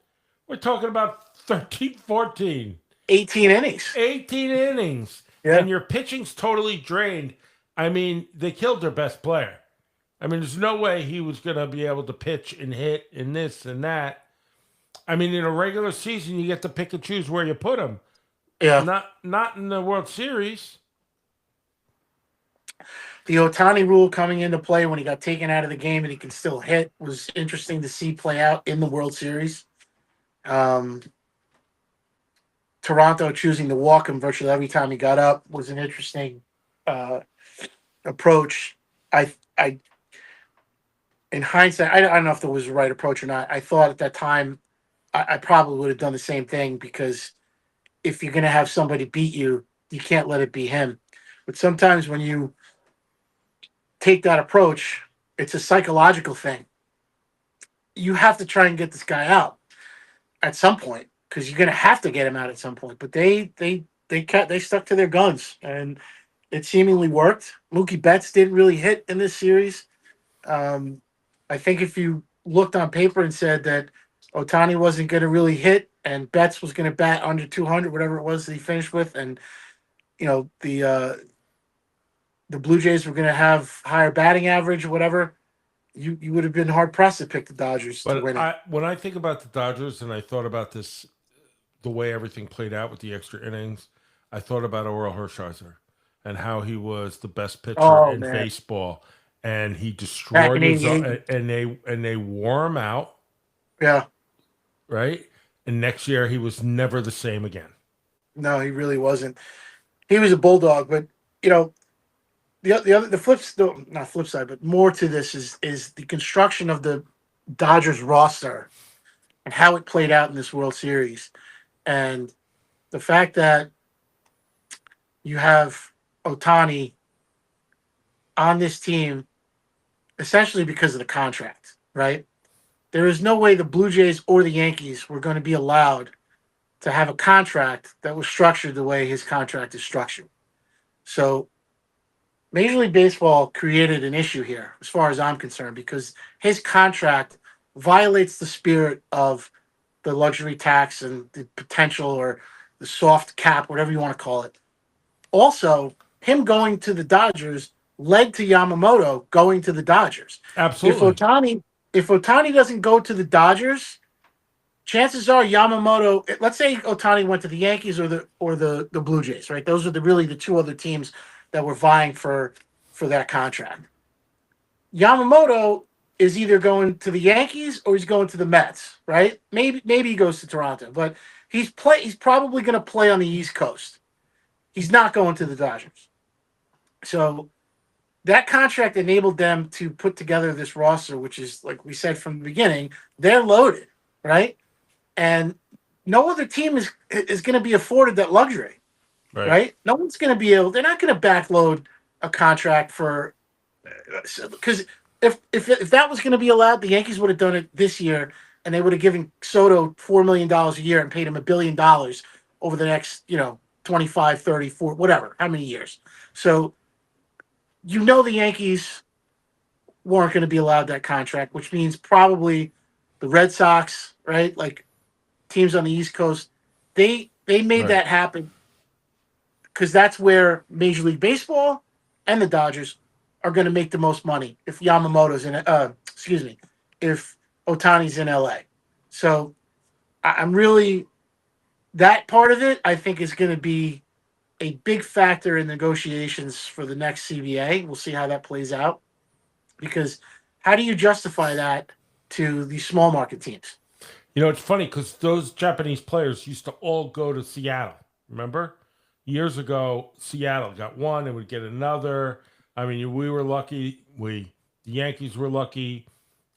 We're talking about 13, 14. 18 innings. 18 innings. Yeah. And your pitching's totally drained. I mean, they killed their best player. I mean, there's no way he was going to be able to pitch and hit and this and that. I mean, in a regular season, you get to pick and choose where you put him. Yeah. Not in the World Series. The Ohtani rule coming into play when he got taken out of the game and he can still hit was interesting to see play out in the World Series. Toronto choosing to walk him virtually every time he got up was an interesting approach. I in hindsight, I don't know if that was the right approach or not. I thought at that time I probably would have done the same thing because if you're going to have somebody beat you, you can't let it be him. But sometimes when you take that approach, it's a psychological thing. You have to try and get this guy out at some point because you're going to have to get him out at some point. But they stuck to their guns and it seemingly worked. Mookie Betts didn't really hit in this series. I think if you looked on paper and said that Ohtani wasn't going to really hit and Betts was going to bat under 200, whatever it was that he finished with, and the Blue Jays were going to have higher batting average, whatever, you would have been hard pressed to pick the Dodgers to win it. When I think about the Dodgers and I thought about this, the way everything played out with the extra innings, I thought about Orel Hershiser and how he was the best pitcher in baseball, and he destroyed his and they wore him out. Yeah. Right? And next year he was never the same again. No, he really wasn't. He was a bulldog, but the flip side, but more to this is the construction of the Dodgers roster and how it played out in this World Series. And the fact that you have Ohtani on this team essentially because of the contract, right? There is no way the Blue Jays or the Yankees were going to be allowed to have a contract that was structured the way his contract is structured. So Major League Baseball created an issue here, as far as I'm concerned, because his contract violates the spirit of the luxury tax and the potential or the soft cap, whatever you want to call it. Also, him going to the Dodgers led to Yamamoto going to the Dodgers. Absolutely. If Ohtani doesn't go to the Dodgers, chances are Yamamoto. Let's say Ohtani went to the Yankees or the Blue Jays, right? Those are really the two other teams that were vying for that contract. Yamamoto is either going to the Yankees or he's going to the Mets, right? Maybe he goes to Toronto, but he's probably going to play on the East Coast. He's not going to the Dodgers. So that contract enabled them to put together this roster, which is, like we said from the beginning, they're loaded, right? And no other team is going to be afforded that luxury, right? No one's going to be able. They're not going to backload a contract for Because if that was going to be allowed, the Yankees would have done it this year, and they would have given Soto $4 million a year and paid him $1 billion over the next 25, 30, 40, whatever, how many years. So the Yankees weren't going to be allowed that contract, which means probably the Red Sox, right? Like teams on the East Coast, they made Right. that happen because that's where Major League Baseball and the Dodgers are going to make the most money if Yamamoto's in excuse me, if Otani's in LA. So I'm really that part of it I think is going to be a big factor in negotiations for the next CBA. We'll see how that plays out because how do you justify that to these small market teams? It's funny because those Japanese players used to all go to Seattle. Remember? Years ago, Seattle got one and would get another. I mean, we were lucky. The Yankees were lucky.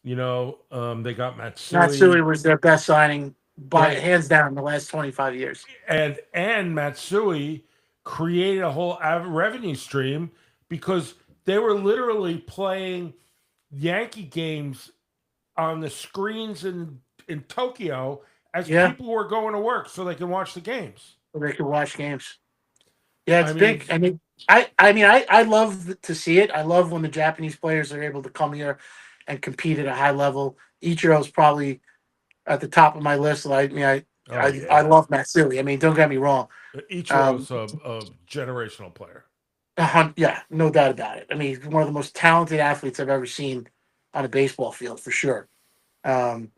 They got Matsui Matsui, was their best signing by right? hands down in the last 25 years. And Matsui created a whole revenue stream because they were literally playing Yankee games on the screens in Tokyo as Yeah, people were going to work so they can watch the games. so they could watch games. Yeah, it's I mean, big. I love to see it. I love when the Japanese players are able to come here and compete at a high level. Ichiro's probably at the top of my list. oh I yeah, love Matsui. I mean, don't get me wrong. Um, Ichiro's a generational player. yeah, no doubt about it. I mean, he's one of the most talented athletes I've ever seen on a baseball field for sure. Um,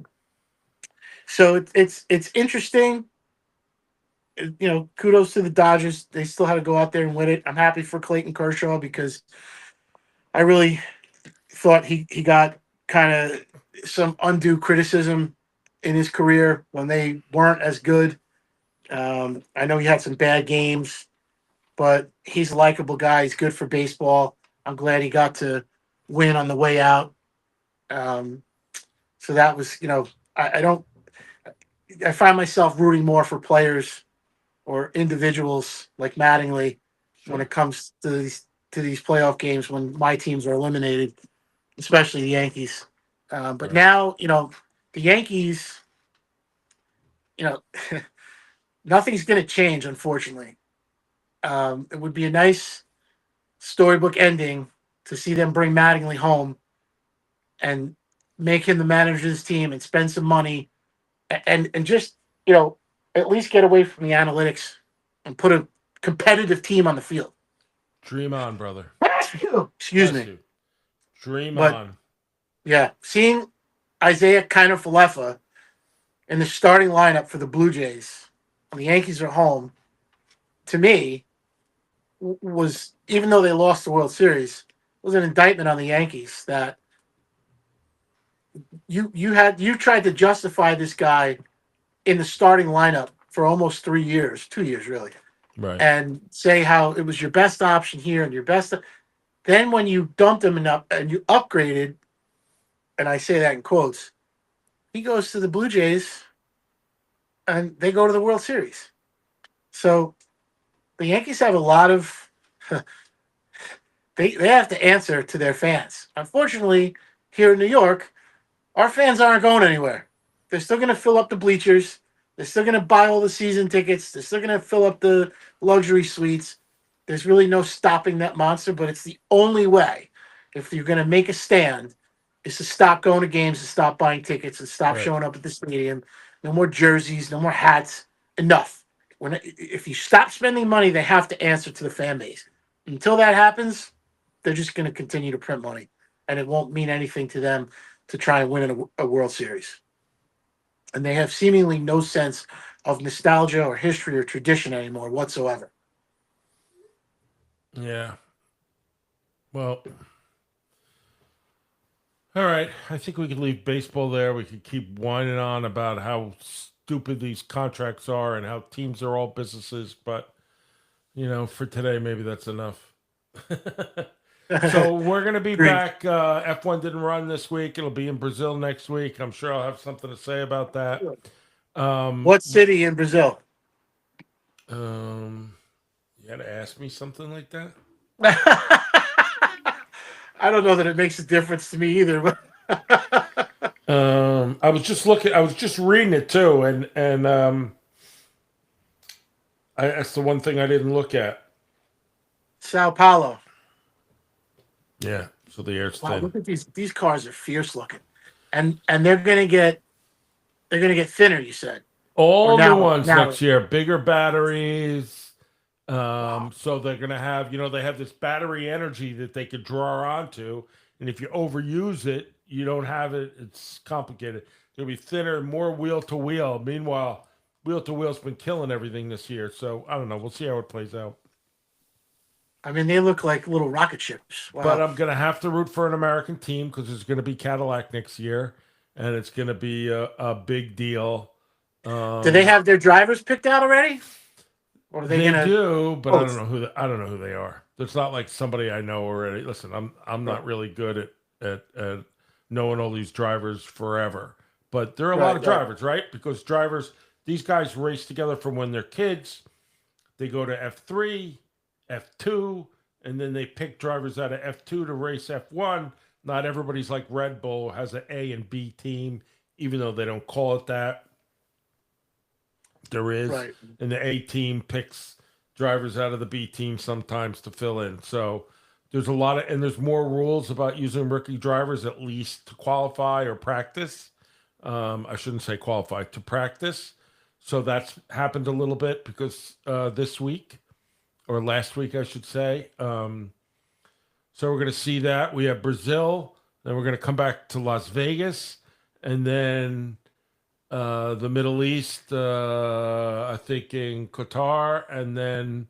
so it's interesting. Kudos to the Dodgers. They still had to go out there and win it. I'm happy for Clayton Kershaw because I really thought he got kind of some undue criticism in his career when they weren't as good. I know he had some bad games, but he's a likable guy. He's good for baseball. I'm glad he got to win on the way out. Um, so that was, I don't. I find myself rooting more for players or individuals like Mattingly when Sure. it comes to these playoff games when my teams are eliminated, especially the Yankees. But Right. now, the Yankees, you know, nothing's going to change, unfortunately. It would be a nice storybook ending to see them bring Mattingly home and make him the manager of this team and spend some money and just, at least get away from the analytics and put a competitive team on the field. Dream on, brother. Excuse Bless me. you. Dream But on. yeah, seeing Isaiah kind of Falefa in the starting lineup for the Blue Jays when the Yankees are home, to me, was even though they lost the World Series, was an indictment on the Yankees that you tried to justify this guy in the starting lineup for almost 3 years, 2 years really, Right. and say how it was your best option here and your best. Then when you dumped him and you upgraded, and I say that in quotes, he goes to the Blue Jays and they go to the World Series. So the Yankees have a lot of they have to answer to their fans. Unfortunately, here in New York, our fans aren't going anywhere. They're still going to fill up the bleachers. They're still going to buy all the season tickets. They're still going to fill up the luxury suites. There's really no stopping that monster, but it's the only way if you're going to make a stand is to stop going to games and stop buying tickets and stop Right. showing up at the stadium. No more jerseys, no more hats. Enough. If you stop spending money, they have to answer to the fan base. Until that happens, they're just going to continue to print money, and it won't mean anything to them to try and win a World Series. And they have seemingly no sense of nostalgia or history or tradition anymore whatsoever. Yeah. Well, all right. I think we could leave baseball there. We could keep whining on about how stupid these contracts are and how teams are all businesses, but for today, maybe that's enough. So we're gonna be Agreed. back. F1 didn't run this week. It'll be in Brazil next week. I'm sure I'll have something to say about that. Um, What city in Brazil? um, you had to ask me something like that. I don't know that it makes a difference to me either. But I was just looking. I was just reading it too, and that's the one thing I didn't look at. Sao Paulo. Yeah. So the air's Wow, thin. look at these cars are fierce looking, and they're gonna get thinner. You said, or All new ones now. next year. Bigger batteries. Wow. So they're gonna have, they have this battery energy that they could draw onto, and if you overuse it, you don't have it. It's complicated. It'll be thinner, more wheel to wheel. Meanwhile, wheel to wheel's been killing everything this year. So I don't know. We'll see how it plays out. I mean, they look like little rocket ships. But Wow. I'm gonna have to root for an American team because there's gonna be Cadillac next year, and it's gonna be a big deal. Do they have their drivers picked out already? Or are they They gonna? do, but Oh, I don't know who they are. It's not like somebody I know already. Listen, I'm right, not really good at knowing all these drivers forever, but there are a lot right, of right. drivers, right? Because drivers, these guys race together from when they're kids. They go to F3, F2, and then they pick drivers out of F2 to race F1. Not everybody's like Red Bull has an A and B team, even though they don't call it that. There is, Right. and the A team picks drivers out of the B team sometimes to fill in. So there's a lot of, and there's more rules about using rookie drivers at least to qualify or practice. I shouldn't say qualify, to practice. So that's happened a little bit because this week or last week, I should say. So we're going to see that. We have Brazil, then we're going to come back to Las Vegas, and then the Middle East, I think in Qatar, and then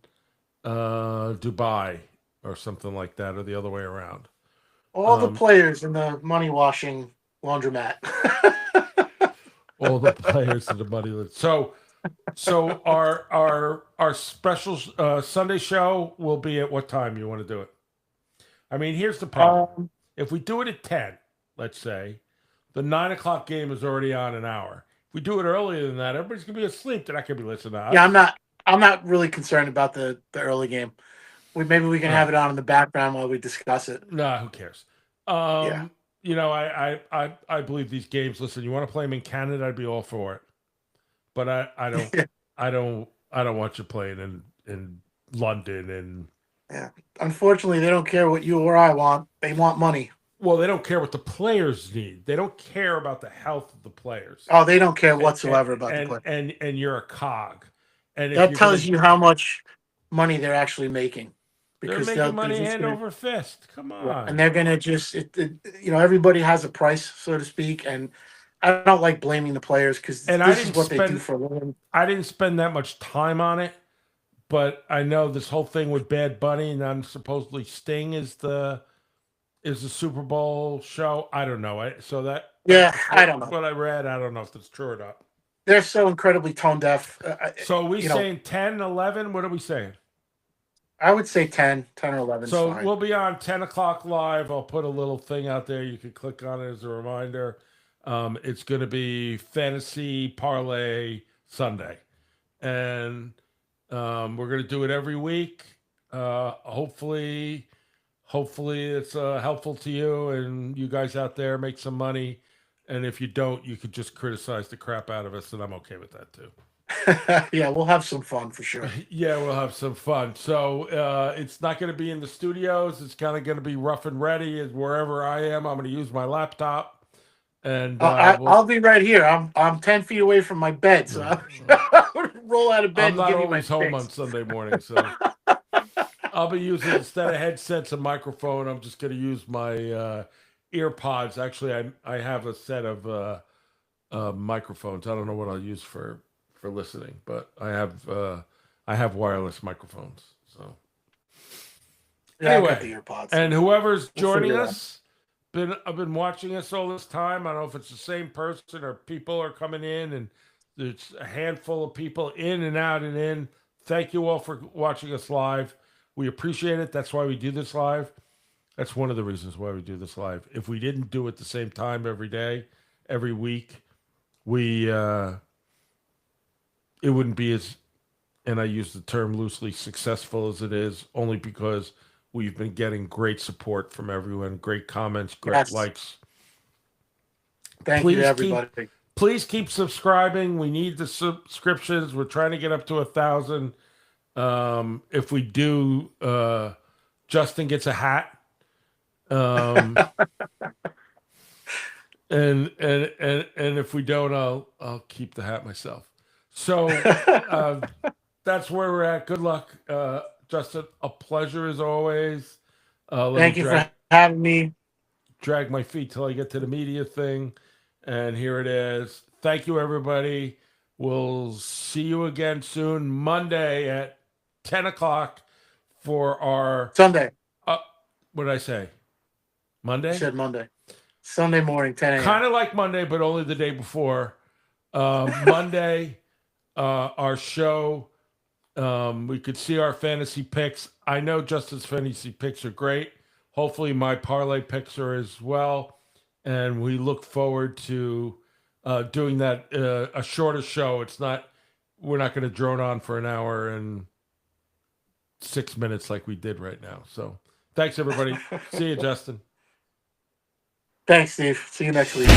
Dubai or something like that, or the other way around. All the Um, players in the money washing laundromat. all the players in the money list. So our special Sunday show will be at what time you want to do it? I mean, here's the problem. um, If we do it at 10, let's say, the 9 o'clock game is already on an hour. If we do it earlier than that, everybody's gonna be asleep. They're not gonna be listening to yeah, I'm us. not. I'm not really concerned about the early game. Maybe we can Uh, have it on in the background while we discuss it. nah, who cares? Yeah. I believe these games. Listen, you want to play them in Canada? I'd be all for it. But I don't want you playing in London and Yeah. Unfortunately, they don't care what you or I want. They want money. well, they don't care what the players need. They don't care about the health of the players. Oh, they don't care And whatsoever about the play. and you're a cog. And if That you're tells gonna, you how much money they're actually making, they're because making they're money just hand gonna, over fist. Come yeah, and on. they're gonna just, everybody has a price, so to speak, and I don't like blaming the players because And this is what they do for a living. I didn't spend that much time on it, but I know this whole thing with Bad Bunny and then supposedly Sting is the Super Bowl show. I don't know. So Yeah, that's I don't know. what I read. I don't know if that's true or not. They're so incredibly tone deaf. So are we You know, saying 10, 11? What are we saying? I would say 10 or 11 is So fine. we'll be on 10 o'clock live. I'll put a little thing out there. You can click on it as a reminder. It's going to be Fantasy Parlay Sunday. And we're going to do it every week. Hopefully it's helpful to you and you guys out there make some money. And if you don't, you could just criticize the crap out of us, and I'm okay with that too. Yeah, we'll have some fun for sure. Yeah, we'll have some fun. So it's not going to be in the studios. It's kind of going to be rough and ready as wherever I am. I'm going to use my laptop, and I'll be right here. I'm 10 feet away from my bed, so I'll roll out of bed I'm and not give you my always home on fix. Sunday morning, so I'll be using instead of headsets and microphone. I'm just going to use my ear pods. Actually, I have a set of microphones. I don't know what I'll use for listening, but I have wireless microphones. So Yeah, I got the anyway, earpods. and whoever's We'll joining figure it out. us, I've been watching us all this time. I don't know if it's the same person or people are coming in, and there's a handful of people in and out and in. Thank you all for watching us live. We appreciate it. That's why we do this live. That's one of the reasons why we do this live. If we didn't do it the same time every day, every week, we it wouldn't be as, and I use the term loosely, successful as it is, only because we've been getting great support from everyone, great comments, great Yes. likes. Thank you to everybody. Please keep subscribing. We need the subscriptions. We're trying to get up to 1,000. If we do, Justin gets a hat. And if we don't, I'll keep the hat myself. So that's where we're at. Good luck, Justin. A pleasure as always. Thank you for having me. Drag my feet till I get to the media thing, and here it is. Thank you, everybody. We'll see you again soon, Monday at 10 o'clock for our Sunday. What did I say? Monday? You said Monday. Sunday morning, 10 a.m. Kind of like Monday, but only the day before. Monday, our show. We could see our fantasy picks. I know Justin's fantasy picks are great. Hopefully my parlay picks are as well. And we look forward to doing that, a shorter show. We're not going to drone on for an hour and 6 minutes like we did right now. So thanks, everybody. See you, Justin. Thanks, Steve. See you next week.